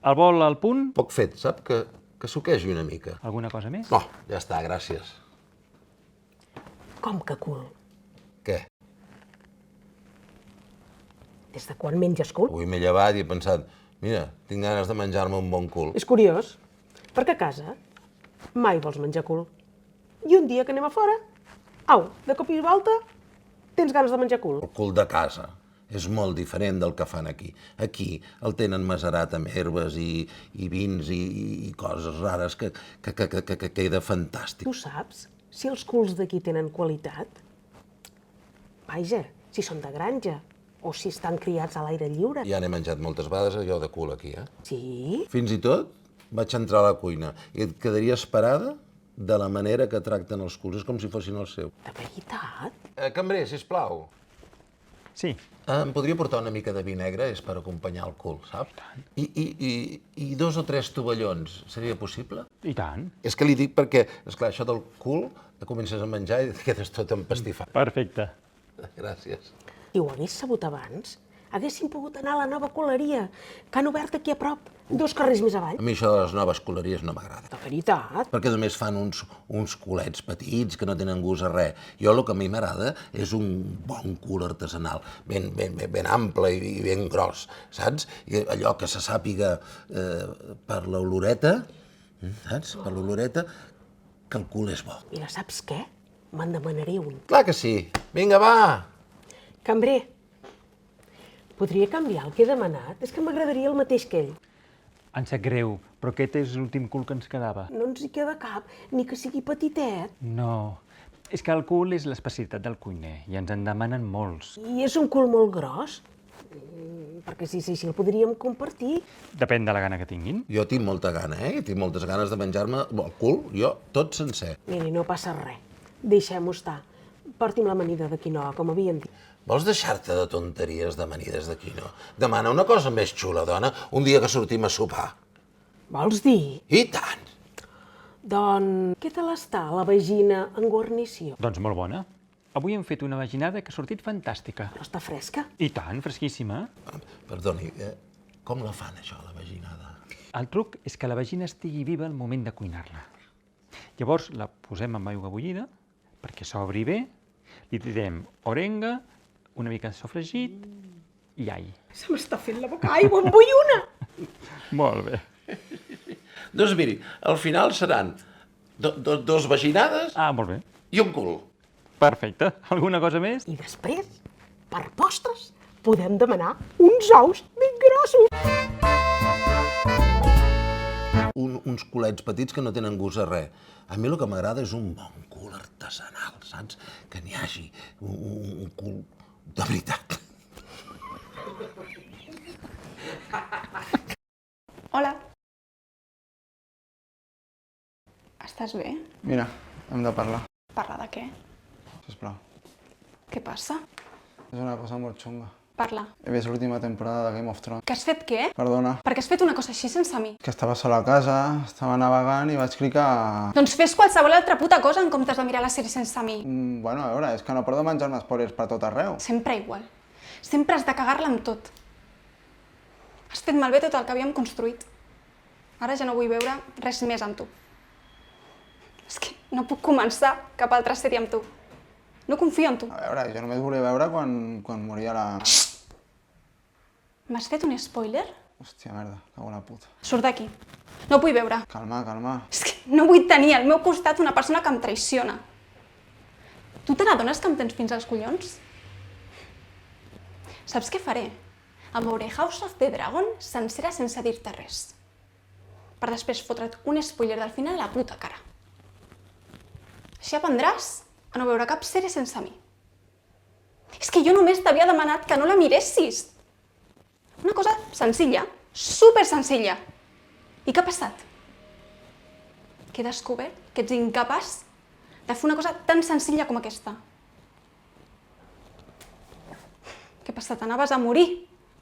El vol al punt? Poc fet, sap? Que suquegi una mica. Alguna cosa més? No, ja està, gràcies. Com que cul? Què? Des de quan menges cul? Avui m'he llevat i he pensat, mira, tinc ganes de menjar-me un bon cul. És curiós, perquè a casa mai vols menjar cul. I un dia que anem a fora, au, de cop i volta, tens ganes de menjar cul. El cul de casa és molt diferent del que fan aquí. Aquí el tenen macerat amb herbes i vins i coses rares que queda fantàstic. Tu saps si els culs d'aquí tenen qualitat? Vaja, si són de granja o si estan criats a l'aire lliure. Ja n'he menjat moltes vegades allò de cul aquí, eh? Sí? Fins i tot vaig entrar a la cuina i et quedaries parada de la manera que tracten els culs. És com si fossin el seu. De veritat? Cambrer, sisplau. Sí. Em podria portar una mica de vi negre? És per acompanyar el cul, saps? I 2 o 3 tovallons. Seria possible? I tant. És que li dic perquè, esclar, això del cul, que comences a menjar i et quedes tot empastifat. Perfecte. Gràcies. Si ho hagués sabut abans, haguéssim pogut anar a la nova culeria, que han obert aquí a prop, 2 carrers més avall. A mi això de les noves culeries no m'agrada. De veritat? Perquè només fan uns culets petits que no tenen gust a res. Jo el que a mi m'agrada és un bon cul artesanal, ben ample i ben gros, saps? I allò que se sàpiga per l'oloreta, saps? Per l'oloreta, que el cul és bo. Mira, saps què? Me'n demanaré un. Clar que sí. Vinga, va! Cambrer, podria canviar el que he demanat? És que m'agradaria el mateix que ell. Em sap greu, però aquest és l'últim cul que ens quedava. No ens hi queda cap, ni que sigui petitet. No, és que el cul és l'especialitat del cuiner i ens en demanen molts. I és un cul molt gros? Perquè si així el podríem compartir. Depèn de la gana que tinguin. Jo tinc molta gana, Tinc moltes ganes de menjar-me el cul, jo, tot sencer. Miri, no passa res. Deixem-ho estar. Porti'm l'amanida de quinoa, com havíem dit. Vols deixar-te de tonteries d'amanides de quinoa? Demana una cosa més xula, dona, un dia que sortim a sopar. Vols dir? I tant! Doncs, què tal està la vagina en guarnició? Doncs molt bona. Avui hem fet una vaginada que ha sortit fantàstica. Però està fresca? I tant, fresquíssima. Perdoni, com la fan, això, la vaginada? El truc és que la vagina estigui viva al moment de cuinar-la. Llavors la posem amb aigua bullida perquè s'obri bé, li direm orenga, una mica de sofregit i all. Se m'està fent la boca aigua, en vull una! Molt bé. Doncs miri, al final seran 2 vaginades molt bé. I un cul. Perfecte. Alguna cosa més? I després, per postres, podem demanar uns ous ben grossos. Uns culets petits que no tenen gust a res. A mi el que m'agrada és un bon cul artesanal, saps? Que n'hi hagi un cul de veritat. Hola. Estàs bé? Mira, hem de parlar, Parlar de què? sisplau. Què passa? És una cosa molt xunga. Parla. He vist l'última temporada de Game of Thrones. Que has fet què? Perdona, Perquè has fet una cosa així sense mi. que estava sola a casa, estava navegant i vaig clicar... Doncs fes qualsevol altra puta cosa en comptes de mirar la sèrie sense mi. Bueno, a veure, és que no porto menjar-me spoilers per tot arreu. Sempre igual. Sempre has de cagar-la amb tot. Has fet malbé tot el que havíem construït. Ara ja no vull veure res més amb tu. És que no puc començar cap altra sèrie amb tu. No confio en tu. A veure, jo només volia veure quan moria la... M'has fet un spoiler? Hòstia, merda, cago en la puta. Surt d'aquí. No vull veure. Calma, calma. És que no vull tenir al meu costat una persona que em traiciona. Tu te n'adones que em tens fins als collons? Saps què faré? Em veuré House of the Dragon sencera sense dir-te res. Per després fotre't un spoiler del final a la puta cara. Així aprendràs a no veure cap sèrie sense mi. És que jo només t'havia demanat que no la miressis. Una cosa senzilla, super senzilla. I què ha passat? Que he descobert que ets incapaç de fer una cosa tan senzilla com aquesta. Què passa, t'anaves a morir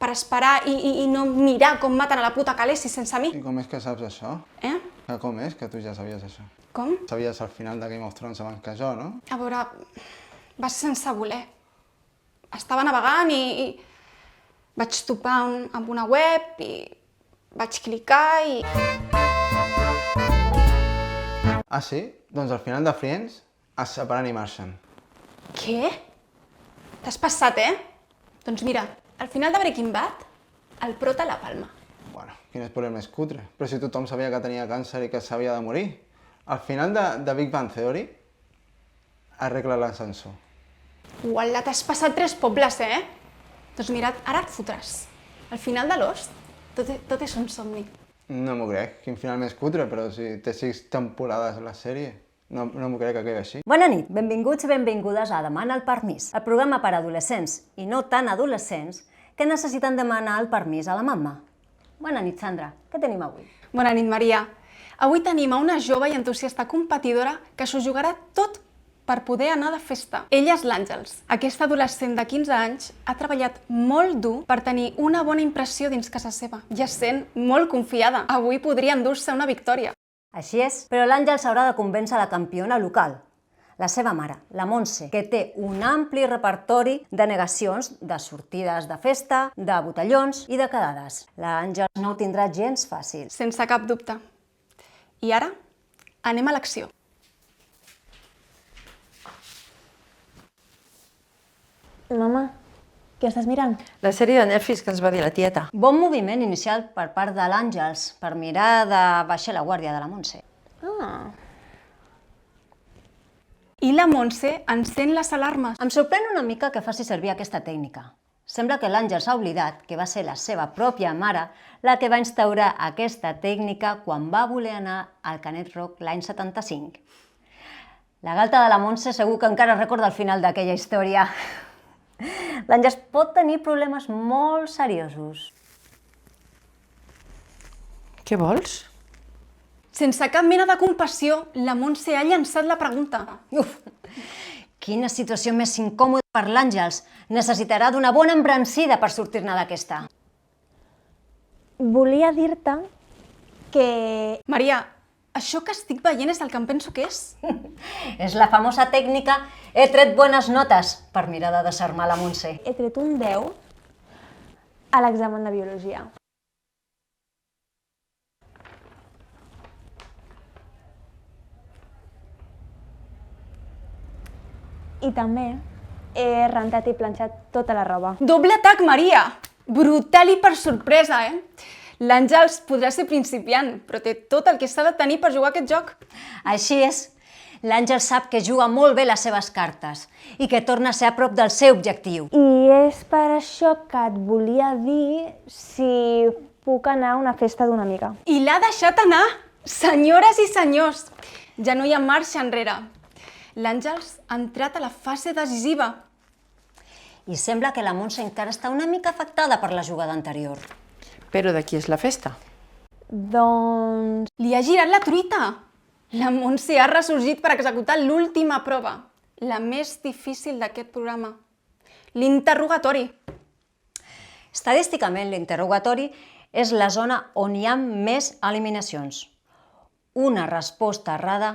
per esperar i no mirar com maten a la puta Khaleesi sense mi? I com és que saps això? Que com és que tu ja sabies això? Com? Sabies al final de Game of Thrones abans que jo, no? A veure, va ser sense voler. Estava navegant i vaig topar amb una web i vaig clicar i... Ah, sí? Doncs al final de Friends es separen i marxen. Què? T'has passat, Doncs mira, al final de Breaking Bad, el prota la palma. Bueno, quin és problema més cutre? Però si tothom sabia que tenia càncer i que s'havia de morir. Al final de Big Bang Theory arregla l'ascensor. Uala, t'has passat 3 pobles, Doncs mira, ara et fotràs. Al final de Lost, tot és un somni. No m'ho crec, quin final més cutre, però si té 6 temporades la sèrie, no m'ho crec que quedi així. Bona nit, benvinguts i benvingudes a Demana el permís, el programa per a adolescents i no tan adolescents que necessiten demanar el permís a la mamma. Bona nit, Sandra. Què tenim avui? Bona nit, Maria. Avui tenim a una jove i entusiasta competidora que s'ho jugarà tot per poder anar de festa. Ella és l'Àngels. Aquesta adolescent de 15 anys ha treballat molt dur per tenir una bona impressió dins casa seva. Ja es sent molt confiada. Avui podria endur-se una victòria. Així és, però l'Àngels haurà de convèncer la campiona local, la seva mare, la Montse, que té un ampli repertori de negacions, de sortides de festa, de botellons i de quedades. L'Àngels no ho tindrà gens fàcil. Sense cap dubte. I ara, anem a l'acció. Mama, què estàs mirant? La sèrie de Netflix que ens va dir la tieta. Bon moviment inicial per part de l'Àngels per mirar de baixar la guàrdia de la Montse. I la Montse encén les alarmes. Em sorprèn una mica que faci servir aquesta tècnica. Sembla que l'Àngels ha oblidat que va ser la seva pròpia mare la que va instaurar aquesta tècnica quan va voler anar al Canet Rock l'any 75. La galta de la Montse segur que encara recorda el final d'aquella història. L'Àngels pot tenir problemes molt seriosos. Què vols? Sense cap mena de compassió, la Montse ha llançat la pregunta. Uf, quina situació més incòmoda per l'Àngels. Necessitarà d'una bona embrancida per sortir-ne d'aquesta. Volia dir-te que... Maria, això que estic veient és el que em penso que és? És la famosa tècnica he tret bones notes per mirar de desarmar la Montse. He tret un 10 a l'examen de biologia. I també he rentat i planxat tota la roba. Doble atac, Maria! Brutal i per sorpresa, L'Àngels podrà ser principiant, però té tot el que s'ha de tenir per jugar a aquest joc. Així és. L'Àngels sap que juga molt bé les seves cartes i que torna a ser a prop del seu objectiu. I és per això que et volia dir si puc anar a una festa d'una amiga. I l'ha deixat anar! Senyores i senyors, ja no hi ha marxa enrere. L'Àngels ha entrat a la fase decisiva. I sembla que la Montse encara està una mica afectada per la jugada anterior. Però de qui és la festa? Doncs... Li ha girat la truita! La Montse ha ressorgit per executar l'última prova, la més difícil d'aquest programa. L'interrogatori. Estadísticament, l'interrogatori és la zona on hi ha més eliminacions. Una resposta errada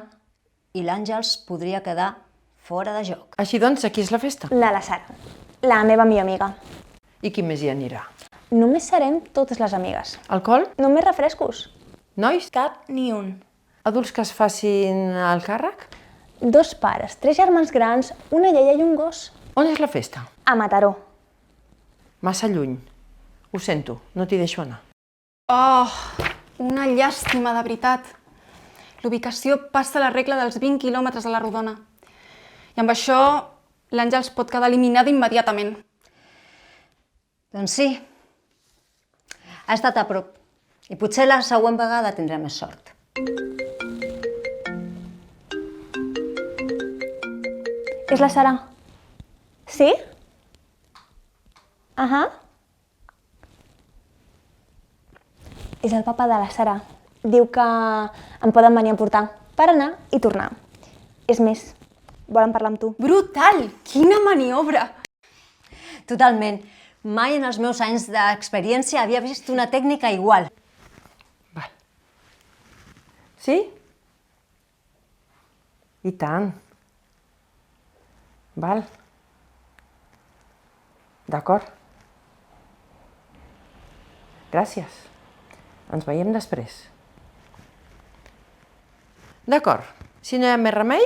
i l'Àngels podria quedar fora de joc. Així doncs, aquí és la festa? La Sara, la meva millor amiga. I qui més hi anirà? Només serem totes les amigues. Alcohol? Només refrescos. Nois? Cap ni un. Adults que es facin el càrrec? 2 pares, 3 germans grans, una iaia i un gos. On és la festa? A Mataró. Massa lluny. Ho sento, no t'hi deixo anar. Oh, una llàstima, de veritat. L'ubicació passa la regla dels 20 quilòmetres a la rodona. I amb això, l'Àngels pot quedar eliminada immediatament. Doncs sí. Ha estat a prop. I potser la següent vegada tindrà més sort. És la Sara. Sí? Ahà. És el papa de la Sara. Diu que em poden venir a portar per anar i tornar. És més, volen parlar amb tu. Brutal! Quina maniobra! Totalment. Mai en els meus anys d'experiència havia vist una tècnica igual. Sí? I tant. Val. D'acord. Gràcies. Ens veiem després. D'acord. Si no hi ha més remei,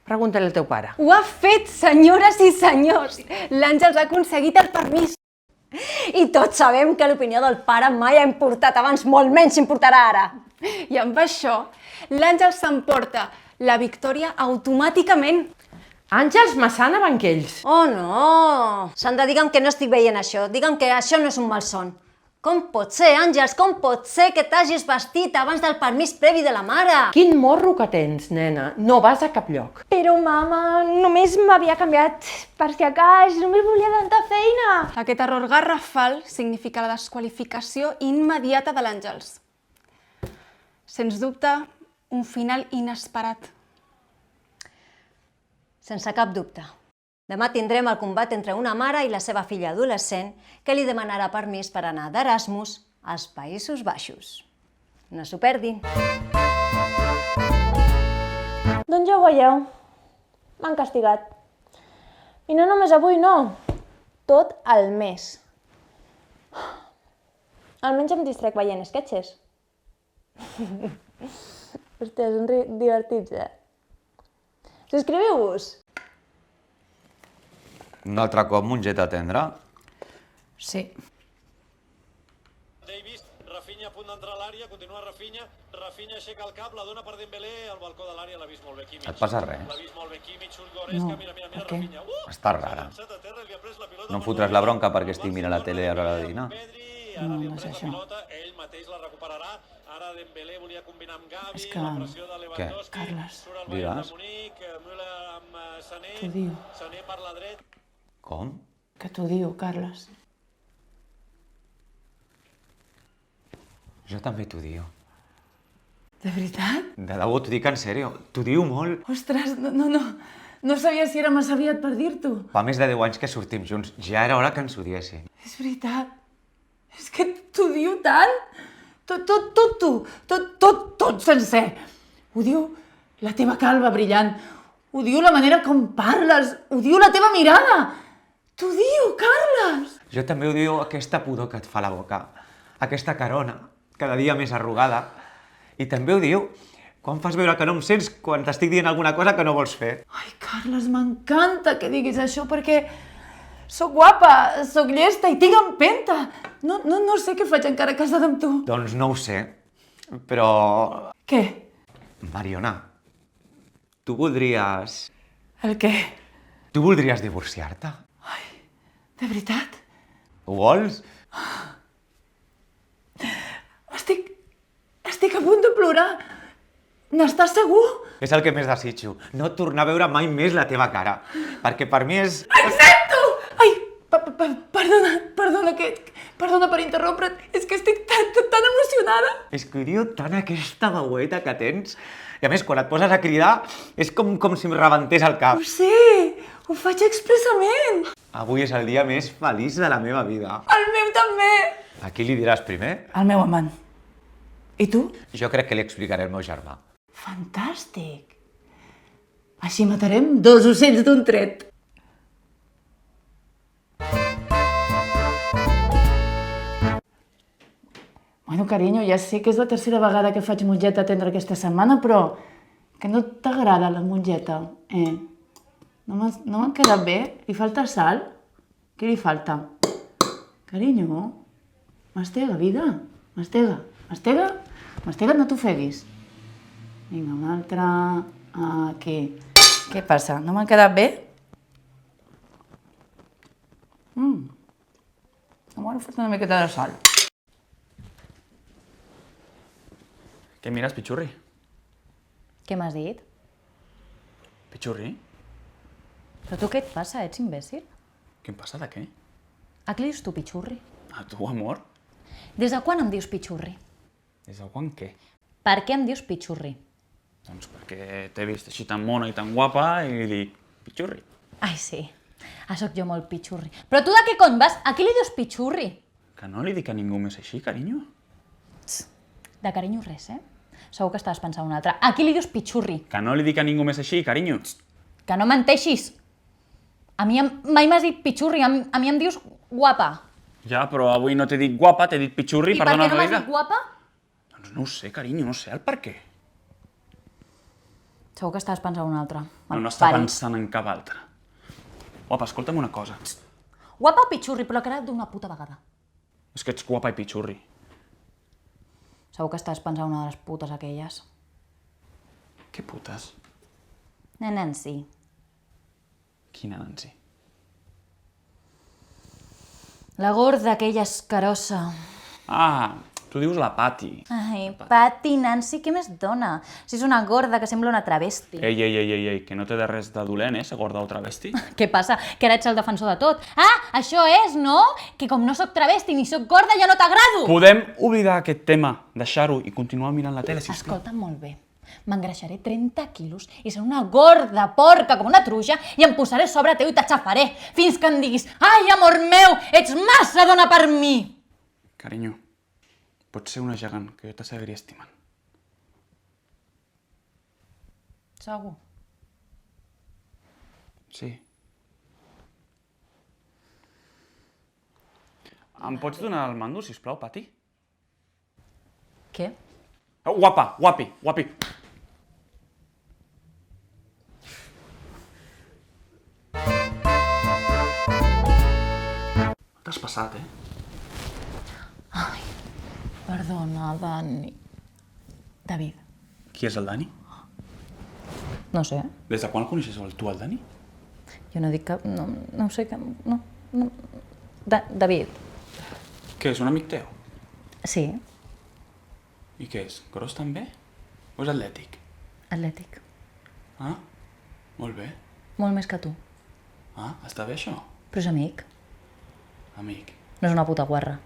pregunta-li al teu pare. Ho ha fet, senyores i senyors! L'Àngels ha aconseguit el permís. I tots sabem que l'opinió del pare mai ha importat abans, molt menys importarà ara. I amb això, l'Àngels s'emporta la victòria automàticament. Àngels Massana Banquells. Oh, no! Sandra, digue'm que no estic veient això. Digue'm que això no és un malson. Com pot ser, Àngels? Com pot ser que t'hagis vestit abans del permís previ de la mare? Quin morro que tens, nena. No vas a cap lloc. Però, mama, només m'havia canviat per si acas, només volia tanta feina. Aquest error garrafal significa la desqualificació immediata de l'Àngels. Sens dubte, un final inesperat. Sense cap dubte. Demà tindrem el combat entre una mare i la seva filla adolescent que li demanarà permís per anar d'Erasmus als Països Baixos. No s'ho perdin. Doncs ja ho veieu. M'han castigat. I no només avui, no. Tot el mes. Almenys em distrec veient sketches. Hòstia, són divertits, Subscriviu-vos! Un altre cop mongeta tendra? Sí. Davis, Rafinha a punt d'entrar a l'àrea, continua Rafinha aixeca el cap, la dona per Dembélé, al balcó de l'àrea l'ha vist molt bé Kimmich. Et passa res? L'ha vist molt bé Kimmich, surt Goretzka, mira, Rafinha. Està rara. No em fotràs la bronca perquè estic mirant la tele a l'hora de dinar? No, no és això. Ell mateix la recuperarà, ara Dembélé volia combinar amb Gavi, la pressió de Lewandowski, Carles. surt el Bayern de Munic, Müller amb Sané, T'ho diu. Sané per la dreta. Com? Que t'ho diu, Carles. Jo també t'ho diu. De veritat? De debò, t'ho dic en sèrio. T'ho diu molt. Ostres, no sabia si era massa aviat per dir-t'ho. Fa més de 10 anys que sortim junts. Ja era hora que ens odiéssim. És veritat. És que t'ho diu tant. Tot sencer. Ho diu la teva calva brillant. Ho diu la manera com parles. Ho diu la teva mirada. T'ho diu, Carles. Jo també ho diu aquesta pudor que et fa la boca. Aquesta carona, cada dia més arrugada. I també ho diu quan fas veure que no em sents quan t'estic dient alguna cosa que no vols fer. Ai, Carles, m'encanta que diguis això perquè soc guapa, soc llesta i tinc empenta. No sé què faig encara casada amb tu. Doncs no ho sé, però... Què? Mariona, tu voldries... El què? Tu voldries divorciar-te? De veritat? Ho vols? Estic a punt de plorar. N'estàs segur? És el que més desitjo. No tornar a veure mai més la teva cara. Perquè per mi és... Exacto! Ai, perdona per interrompre't. És que estic tan emocionada. És que ho diu tant aquesta veueta que tens. I a més, quan et poses a cridar, és com si em rebentés el cap. Ho sé, ho faig expressament. Avui és el dia més feliç de la meva vida. El meu també. A qui li diràs primer? El meu amant. I tu? Jo crec que li explicaré al meu germà. Fantàstic. Així matarem 2 ocells d'un tret. Bueno, carinyo, ja sé que és la tercera vegada que faig mongeta tendra aquesta setmana, però que no t'agrada la mongeta, No m'ha quedat bé? Li falta sal? Què li falta? Carinyo, mastega, vida, mastega. Mastega, no t'ofeguis. Vinga, una altra... Aquí. Què passa? No m'ha quedat bé? M'ha faltat una miqueta de sal. Què mires, Pichurri? Què m'has dit? Pichurri? Però tu què et passa? Ets imbècil? Què em passa de què? A què dius tu, Pichurri? A tu, amor? Des de quan em dius Pichurri? Des de quan què? Per què em dius Pichurri? Doncs perquè t'he vist així tan mona i tan guapa i dic, pitxurri. Ai, sí. Soc jo molt pitxurri. Però tu de què cony vas? A qui li dius pitxurri? Que no li dic a ningú més així, carinyo. De carinyo res, eh? Segur que estaves pensant un altre. A qui li dius pitxurri? Que no li dic a ningú més així, carinyo. Que no menteixis. A mi mai m'has dit pitxurri, a mi em dius guapa. Ja, però avui no t'he dit guapa, t'he dit pitxurri, I per què perdona no la m'has vida. dit guapa? Doncs no ho sé, carinyo, no sé el per què. Segur que estaves pensant un altre. No està pensant en cap altre. Guapa, escolta'm una cosa. Guapa o pitxurri, però que era d'una puta vegada. És que ets guapa i pitxurri. Segur que estaves pensant una de les putes aquelles. Què putes? Nancy. Quina Nancy? La gorda aquella escarosa. Ah, tu dius la Pati. Ai, Pati, Nancy, què més dona? Si és una gorda que sembla una travesti. Ei, que no té de res de dolent, ser gorda o travesti. Què passa? Que ara ets el defensor de tot. Ah, això és, no? Que com no sóc travesti ni sóc gorda ja no t'agrado. Podem oblidar aquest tema, deixar-ho i continuar mirant la tele, sisplau. Escolta'm molt bé. M'engreixaré 30 quilos i seré una gorda porca com una truja i em posaré sobre teu i t'aixafaré fins que em diguis «Ai, amor meu, ets massa dona per mi!» Carinyo, pots ser una gegant, que jo te seguiria estimant. Segur. Sí. Em pots donar el mando, sisplau, Pati? Què? Oh, guapi. T'has passat, eh? Ai, perdona, Dani. David. Qui és el Dani? No sé. Des de quan coneixes tu el Dani? Jo no dic cap... No sé cap... No. David. Què, és un amic teu? Sí, I què és? Gros també? O és atlètic? atlètic. Ah, molt bé. Molt més que tu. Ah, està bé això? Però és amic. Amic. No és una puta guarra.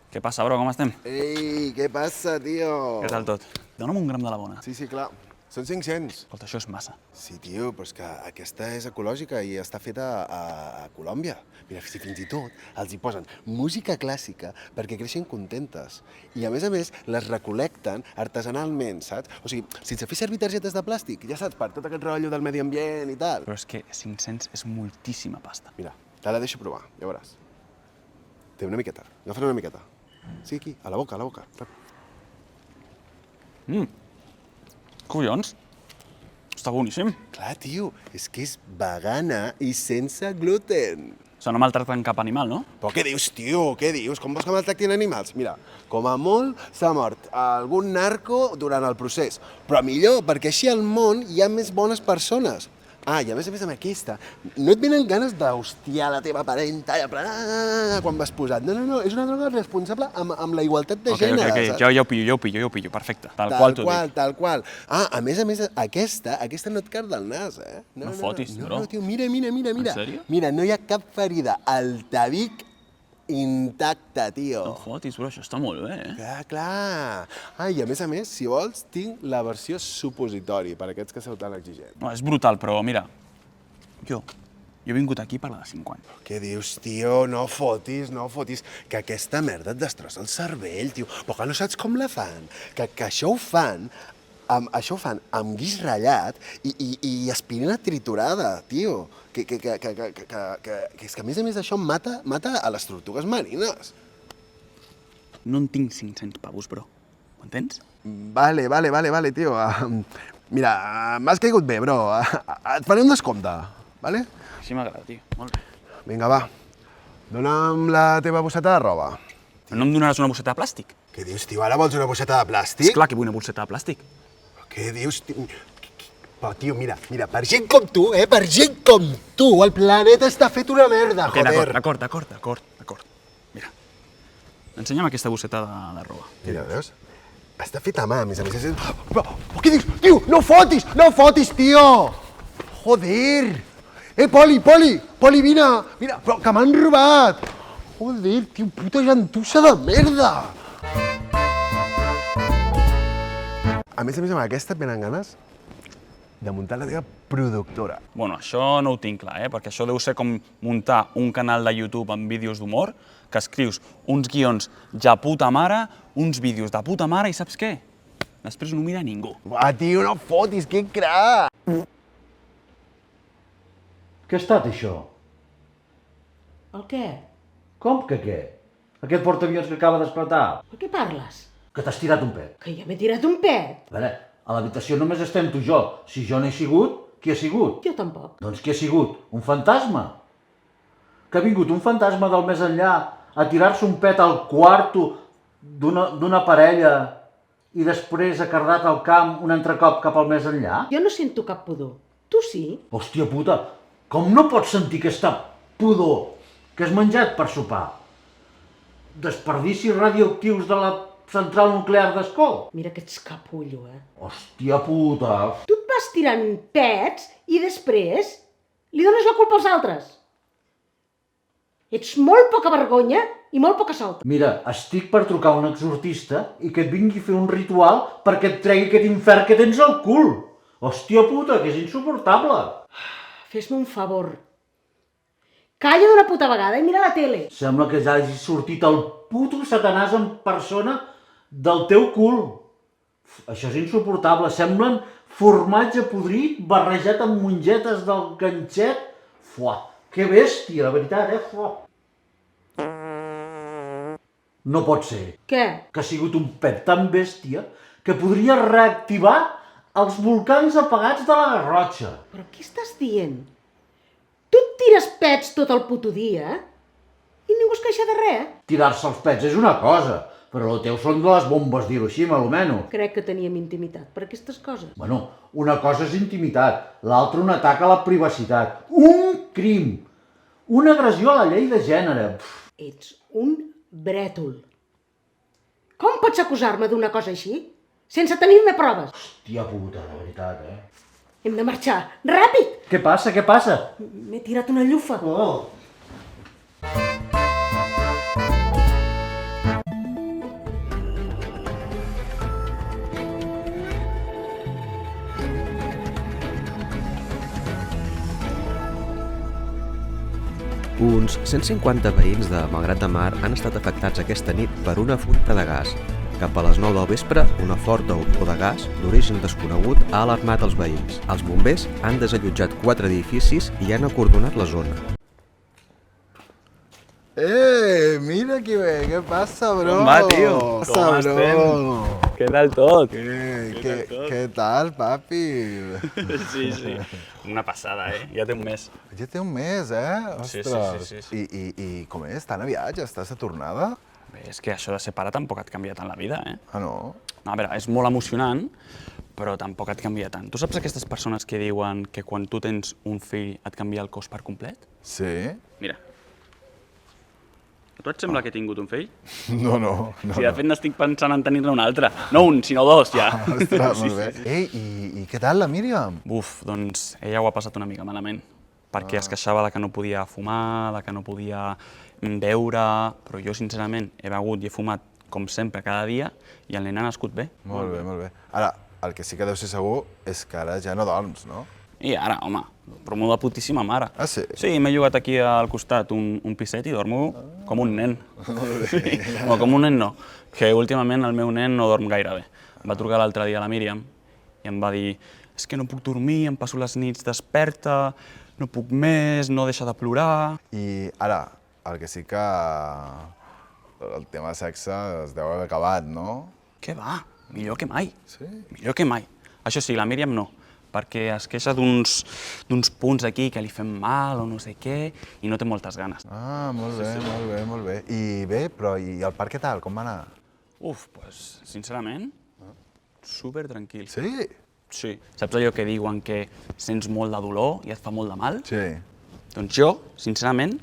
Què passa, bro? Com estem? Ei, què passa, tio? Què tal tot? Dóna'm un gram de la bona. Sí, clar. Són 500. Escolta, això és massa. Sí, tio, però és que aquesta és ecològica i està feta a Colòmbia. Mira, si fins i tot els hi posen música clàssica perquè creixen contentes. I a més, les recolecten artesanalment, saps? O sigui, sense fer servir targetes de plàstic, ja saps, per tot aquest rotllo del medi ambient i tal. Però és que 500 és moltíssima pasta. Mira, te la deixo provar, ja veuràs. Té una miqueta, agafa una miqueta. Sí, aquí, a la boca, Collons, està boníssim. Clar, tio, és que és vegana i sense gluten. Això no maltracten cap animal, no? Però què dius, tio? Què dius? Com vols que maltractin animals? Mira, com a molt s'ha mort algun narco durant el procés. Però millor, perquè així al món hi ha més bones persones. Ah, i a més amb aquesta, no et venen ganes d'hostiar la teva parenta i quan vas posat. No, és una droga responsable amb la igualtat de gènere. Ok, ja ho pillo, perfecte. Tal qual t'ho dic. Tal qual. Ah, a més, aquesta no et carda el nas, eh? No fotis, bro. No, tio, mira. En sèrio? Mira, no hi ha cap ferida. El tabic intacte, tio. No fotis, bro, això està molt bé, eh? Clar. Ah, i a més, si vols, tinc la versió supositori, per aquests que sou tan exigents. No, és brutal, però mira, jo he vingut aquí per la de 50. Què dius, tio? No fotis, que aquesta merda et destrossa el cervell, tio. Però que no saps com la fan, que això ho fan amb guix ratllat i aspirina triturada, tio. Que és que a més això mata a les tortugues marines. No en tinc 500 pavos, bro. Ho entens? Vale, tio. Mira, m'has caigut bé, bro. Et faré un descompte, vale? Així m'agrada, tio. Molt bé. Vinga, va. Dona'm la teva bosseta de roba. No em donaràs una bosseta de plàstic? Què dius, tio? Ara vols una bosseta de plàstic? Esclar que vull una bosseta de plàstic. Què dius, tio? Però, tio, mira, per gent com tu, per gent com tu, el planeta està fet una merda, joder. D'acord. Mira, ensenya'm aquesta bosseta de roba. Mira, veus? Està feta a mà, a més. Però què dius? Tio, no fotis, tio! Joder! Poli, vine! Mira, però que m'han robat! Joder, tio, puta gentussa de merda! A més, amb aquesta et venen ganes de muntar la teva productora. Bueno, això no ho tinc clar, perquè això deu ser com muntar un canal de YouTube amb vídeos d'humor, que escrius uns guions de puta mare, uns vídeos de puta mare i saps què? Després no mira ningú. Va, tio, no fotis, que crac! Què ha estat, això? El què? Com que què? Aquest portaavions que acaba d'esclatar. Per què parles? Que t'has tirat un pet. Que ja m'he tirat un pet. A veure, a l'habitació només estem tu i jo. Si jo no he sigut, qui ha sigut? Jo tampoc. Doncs qui ha sigut? Un fantasma? Que ha vingut un fantasma del més enllà a tirar-se un pet al quarto d'una parella i després ha cardat al camp un altre cop cap al més enllà? Jo no sento cap pudor. Tu sí? Hòstia puta, com no pots sentir aquesta pudor que has menjat per sopar? Desperdicis radioactius de la central nuclear d'Ascó? Mira que ets capullo, Hòstia puta! Tu et vas tirant pets i després li dones la culpa als altres. Ets molt poca vergonya i molt poca solta. Mira, estic per trucar a un exorcista i que et vingui a fer un ritual perquè et tregui aquest infern que tens al cul. Hòstia puta, que és insuportable. Fes-me un favor. Calla d'una puta vegada i mira la tele. Sembla que ja hagi sortit el puto satanàs en persona del teu cul. Això és insuportable. Semblen formatge podrit barrejat amb mongetes del ganxet. Fuà, que bèstia, la veritat, Fuà. No pot ser. Què? Que ha sigut un pet tan bèstia que podria reactivar els volcans apagats de la Garrotxa. Però què estàs dient? Tu et tires pets tot el puto dia i ningú es queixa de res. Tirar-se els pets és una cosa, però el teu són de les bombes d'Hiroshima, almenys. Crec que teníem intimitat per aquestes coses. Bueno, una cosa és intimitat, l'altra un atac a la privacitat. Un crim! Una agressió a la llei de gènere. Ets un brètol. Com pots acusar-me d'una cosa així? Sense tenir-ne proves. Hòstia puta, de veritat, Hem de marxar. Ràpid! Què passa, què passa? M'he tirat una llufa. Oh. Uns 150 veïns de Malgrat de Mar han estat afectats aquesta nit per una fuita de gas. Cap a les 9 del vespre, una forta olor de gas d'origen desconegut ha alarmat els veïns. Els bombers han desallotjat 4 edificis i han acordonat la zona. Mira qui ve, què passa, bro? Com va, tio? Com estem? Què tal tot? Què tal, papi? Sí. Una passada, Ja té un mes. Ja té un mes, Ostres. Sí. I com és? Tan aviat? Ja estàs a tornada? Bé, és que això de ser pare tampoc et canvia tant la vida, Ah, no? No, a veure, és molt emocionant, però tampoc et canvia tant. Tu saps aquestes persones que diuen que quan tu tens un fill et canvia el cos per complet? Sí? Mira. A tu et sembla que he tingut un fill? No. Sí, de fet n'estic pensant en tenir-ne un altre. No un, sinó 2, ja. Ostres, molt bé. Ei, i què tal la Míriam? Buf, doncs ella ho ha passat una mica malament, perquè es queixava de que no podia fumar, de que no podia beure, però jo sincerament he begut i he fumat com sempre cada dia i el nen ha nascut bé. Molt bé. Ara, el que sí que deu ser segur és que ara ja no dorms, no? I ara, home, dormo de putíssima mare. Ah, sí? Sí, m'he llogat aquí al costat un piset i dormo com un nen. Molt bé. No, com un nen no, que últimament el meu nen no dorm gaire bé. Em va trucar l'altre dia la Míriam i em va dir és que no puc dormir, em passo les nits desperta, no puc més, no deixa de plorar... I ara, el que sí que el tema sexe es deu haver acabat, no? Què va? Millor que mai. Sí? Millor que mai. Això sí, la Míriam no, perquè es queixa d'uns punts aquí que li fem mal o no sé què i no té moltes ganes. Ah, molt bé. I bé, però i el part què tal? Com va anar? Doncs, sincerament, super tranquil. Sí? Sí. Saps allò que diuen que sents molt de dolor i et fa molt de mal? Sí. Doncs jo, sincerament,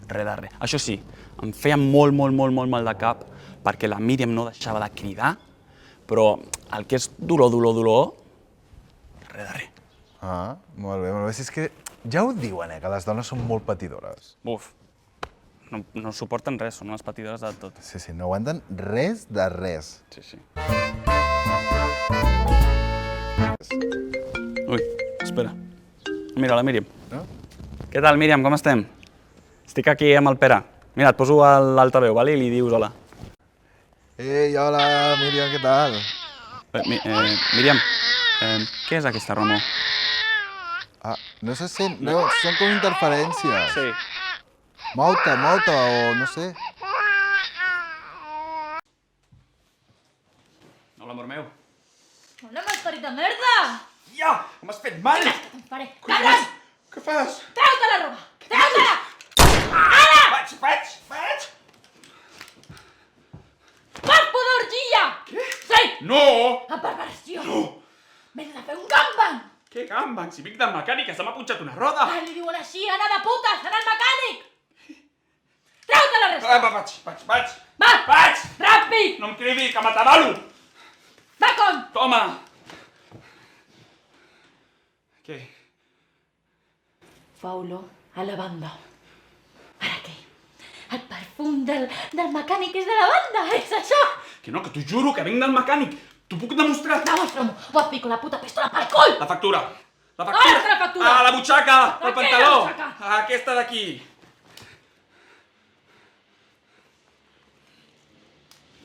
res de res. Això sí, em feia molt mal de cap perquè la Míriam no deixava de cridar, però el que és dolor, res de res. Ah, molt bé. Si és que Ja ho diuen, que les dones són molt patidores. Buf, no suporten res, són unes patidores de tot. Sí, no aguanten res de res. Sí. Ui, espera. Mira, la Míriam. Què tal, Míriam, com estem? Estic aquí amb el Pere. Mira, et poso a l'altaveu, i li dius hola. Ei, hola, Míriam, què tal? Míriam, què és aquesta remor? No se sent, no, són com interferències. Sí. Mou-te, o no sé. Hola, amor meu. Hola, mascarita de merda! Ja! M'has fet mal! Vinga, que te'n faré. Cabres! Què fas? Treu-te la roba! Treu-te-la! Ara! Vaig! Vas poder orgilla! Què? Sí! No! A perversió! No! M'he de fer un gangbang! Què gangbang? Si vinc del mecànic, se m'ha punxat una roda! Ah, li diuen així, anar de putes, anar al mecànic! Treu-te la resta! Vaig! Va! Ràpid! No em cridi, que m'atabalo! Va, con! Toma! Què? Fa olor a lavanda. Ara què? El perfum del mecànic és de lavanda, és això? Que no, que t'ho juro, que vinc del mecànic! T'ho puc demostrar! Demostra-m'ho, o et pico la puta pistola pel cul! La factura! La On és la factura? A la butxaca! De Al què, pantaló! la butxaca? Aquesta d'aquí!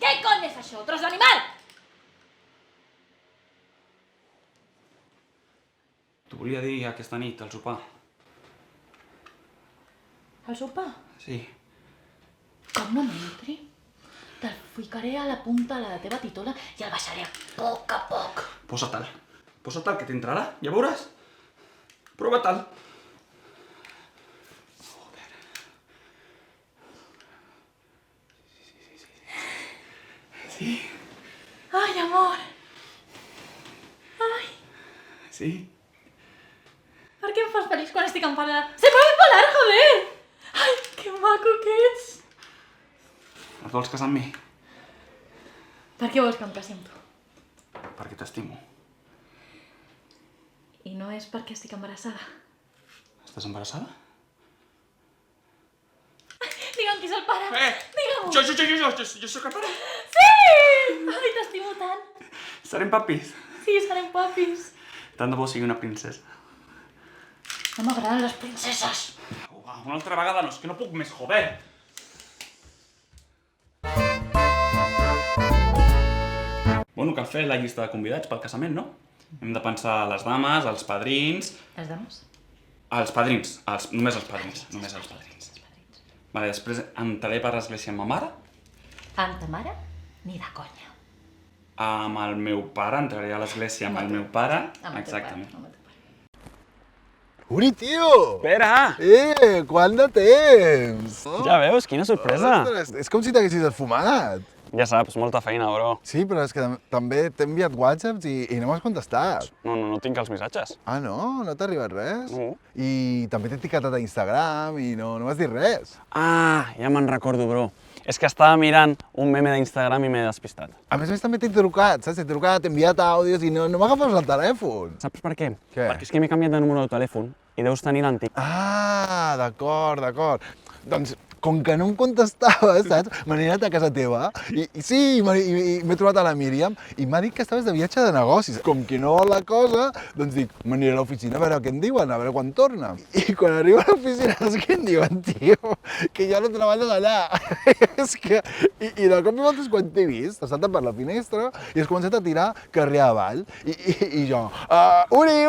Què cony és això, tros d'animal? T'ho volia dir aquesta nit, al sopar. El sopar? Sí. Com no m'entri, te'l ficaré a la punta de la teva titola i el baixaré a poc. Posa-te'l. Posa-te'l, que t'entrarà, ja veuràs. Prova-te'l. Sí. Ai, amor. Ai, Sí. per què em fas feliç quan estic enfadada? Se puede volar, joder! Ai, que maco que ets! Et vols casar amb mi? Per què vols que em casi amb tu? Perquè t'estimo. I no és perquè estic embarassada. Estàs embarassada? Digue'm qui és el pare. Digue-m'ho. Jo sóc el pare. Sí! Ai, t'estimo tant. Serem papis. Sí, serem papis. Tant de bo sigui una princesa. No m'agraden les princeses. Una altra vegada no, és que no puc més, joder. Bueno, cal fer la llista de convidats pel casament, no? Hem de pensar les dames, els padrins... Les dames? Els padrins, només els padrins. Vale, després entraré per l'església amb ma mare. Amb ta mare? Ni de conya. Amb el meu pare, entraré a l'església amb el meu pare. Exactament. Uri, tio! Pere! Quant de temps! Ja veus, quina sorpresa! Ostres, és com si t'haguessis esfumat. Ja saps, molta feina, bro. Sí, però és que també t'he enviat whatsapps i no m'has contestat. No tinc els missatges. Ah, no? No t'ha arribat res? No. I també t'he etiquetat a Instagram i no m'has dit res. Ah, ja me'n recordo, bro. És que estava mirant un meme d'Instagram i m'he despistat. A més també t'he trucat, saps? T'he trucat, t'he enviat àudios i no m'agafes el telèfon. Saps per què? Què? Perquè és que m'he canviat de número de telèfon i deus tenir l'antic. Ah, d'acord. Doncs, com que no em contestaves, saps? Me n'he anat a casa teva i m'he trobat a la Míriam i m'ha dit que estaves de viatge de negocis. Com que no vol la cosa, doncs dic, m'aniré a l'oficina a veure què em diuen, a veure quan torna. I quan arribo a l'oficina, saps què em diuen, tio? Que ja no treballes allà. És que... I de cop i volta quan t'he vist, has saltat per la finestra i has començat a tirar carrer avall. I jo, Uri!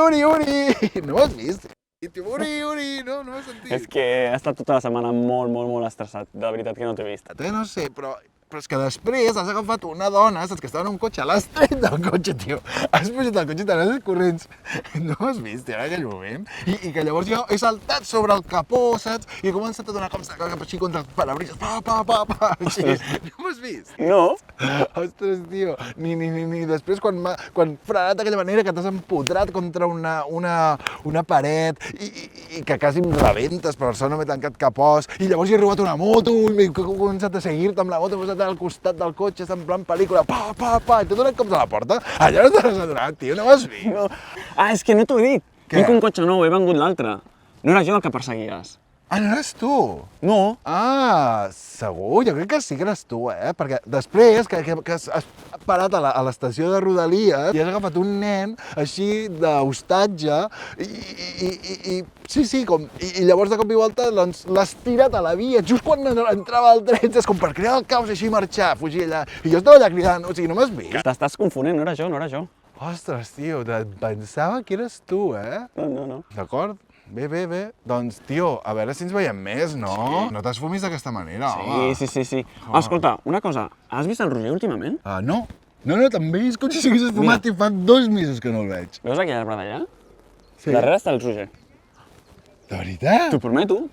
No m'has vist? I tu, Uri, no m'has sentit. És que he estat tota la setmana molt estressat. De veritat que no t'he vist. No sé, però és que després has agafat una dona, saps que estava en un cotxe, l'has tret del cotxe, tio. Has pujat al cotxe i te n'has corrents. No m'has vist, tio, en aquell moment? I que llavors jo he saltat sobre el capó, saps? I he començat a donar cops de cap així contra els parabrisas, pa, així. No m'has vist? No. Ostres, tio, ni després quan frenat d'aquella manera que t'has empotrat contra una paret i que quasi em rebentes, per això no m'he tancat capós. I llavors he robat una moto i m'he començat a seguir-te amb la moto, m'he posat al costat del cotxe, en plan pel·lícula, pa, i t'he donat cops a la porta. Allà no te n'has adonat, tio, no m'has vist. No. Ah, és que no t'ho he dit. Vinc un cotxe nou, he vengut l'altre. No era jo el que perseguies. Ah, no eres tu? No. Ah, segur? Jo crec que sí que eres tu, Perquè després que has parat a l'estació de Rodalies i has agafat un nen així d'hostatge i sí, i llavors de cop i volta l'has tirat a la via just quan entrava el tren, és com per crear el caos i així marxar, fugir allà. I jo estava allà cridant, o sigui, no m'has vist? T'estàs confonent, no era jo. Ostres, tio, pensava que eres tu, No. D'acord? Bé. Doncs, tio, a veure si ens veiem més, no? Sí. No t'esfumis d'aquesta manera, home. Sí. Escolta, una cosa, has vist el Roger últimament? No, també és com si s'hagués esfumat i fa 2 mesos que no el veig. Veus aquell arbre d'allà? Sí. Darrere està el Roger. De veritat? T'ho prometo.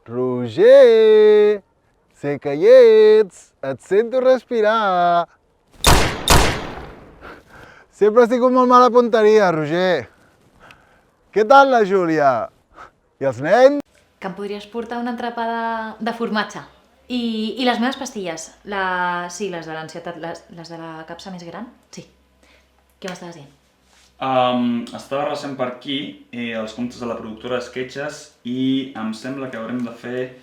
Roger, sé que hi ets, et sento respirar. Sempre estic amb molt mala punteria, Roger. Què tal la Júlia? I els nens? Que em podries portar una entrapada de formatge. I les meves pastilles, sí, les de l'ansietat, les de la capsa més gran, sí. Què m'estaves dient? Estava recent per aquí els comptes de la productora Sketches i em sembla que haurem de fer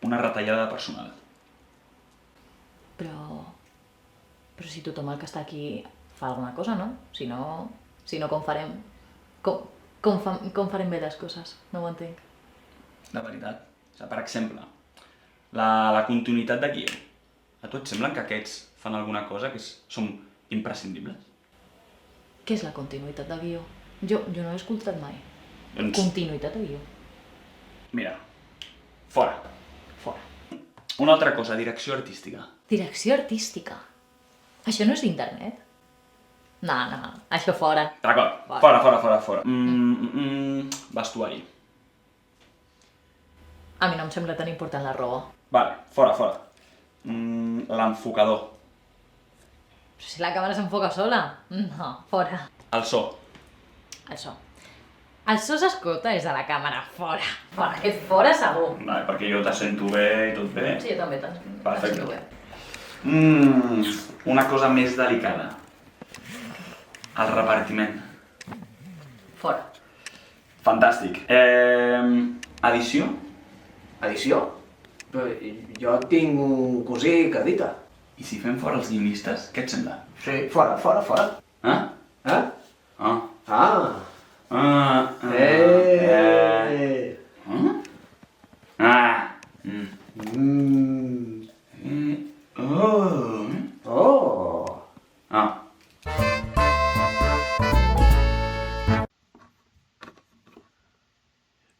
una retallada de personal. Però si tothom el que està aquí fa alguna cosa, no? Si no, com farem? Com farem bé les coses? No ho entenc. De veritat. Per exemple, la continuïtat de guió. A tu et sembla que aquests fan alguna cosa que són imprescindibles? Què és la continuïtat de guió? Jo no l'he escoltat mai. Continuïtat de guió. Mira, fora. Una altra cosa, direcció artística. Direcció artística? Això no és d'internet? No, això fora. D'acord, fora. Vestuari. A mi no em sembla tan important la roba. Vale, fora. L'enfocador. Però si la càmera s'enfoca sola. No, fora. El so. El so s'escolta des de la càmera. Fora. Aquest fora segur. Vale, perquè jo te sento bé i tot bé. Sí, jo també te'n sento bé. Una cosa més delicada. El repartiment. Fora. Fantàstic. Edició? Edició? Però jo tinc un cosí que edita. I si fem fora els guionistes, què et sembla? Sí, fora.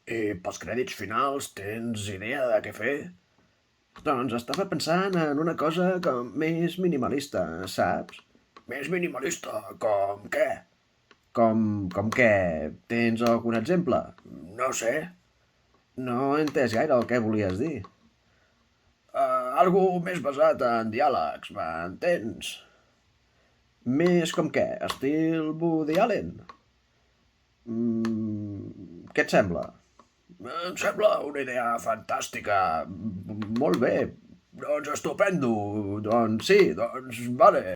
I pels crèdits finals tens idea de què fer? Doncs estava pensant en una cosa com més minimalista, saps? Més minimalista, com què? Com què? Tens algun exemple? No sé. No he entès gaire el que volies dir. Algo més basat en diàlegs, m'entens? Més com què? Estil Woody Allen? Què et sembla? Em sembla una idea fantàstica. Molt bé. Doncs estupendo. Doncs sí, vale.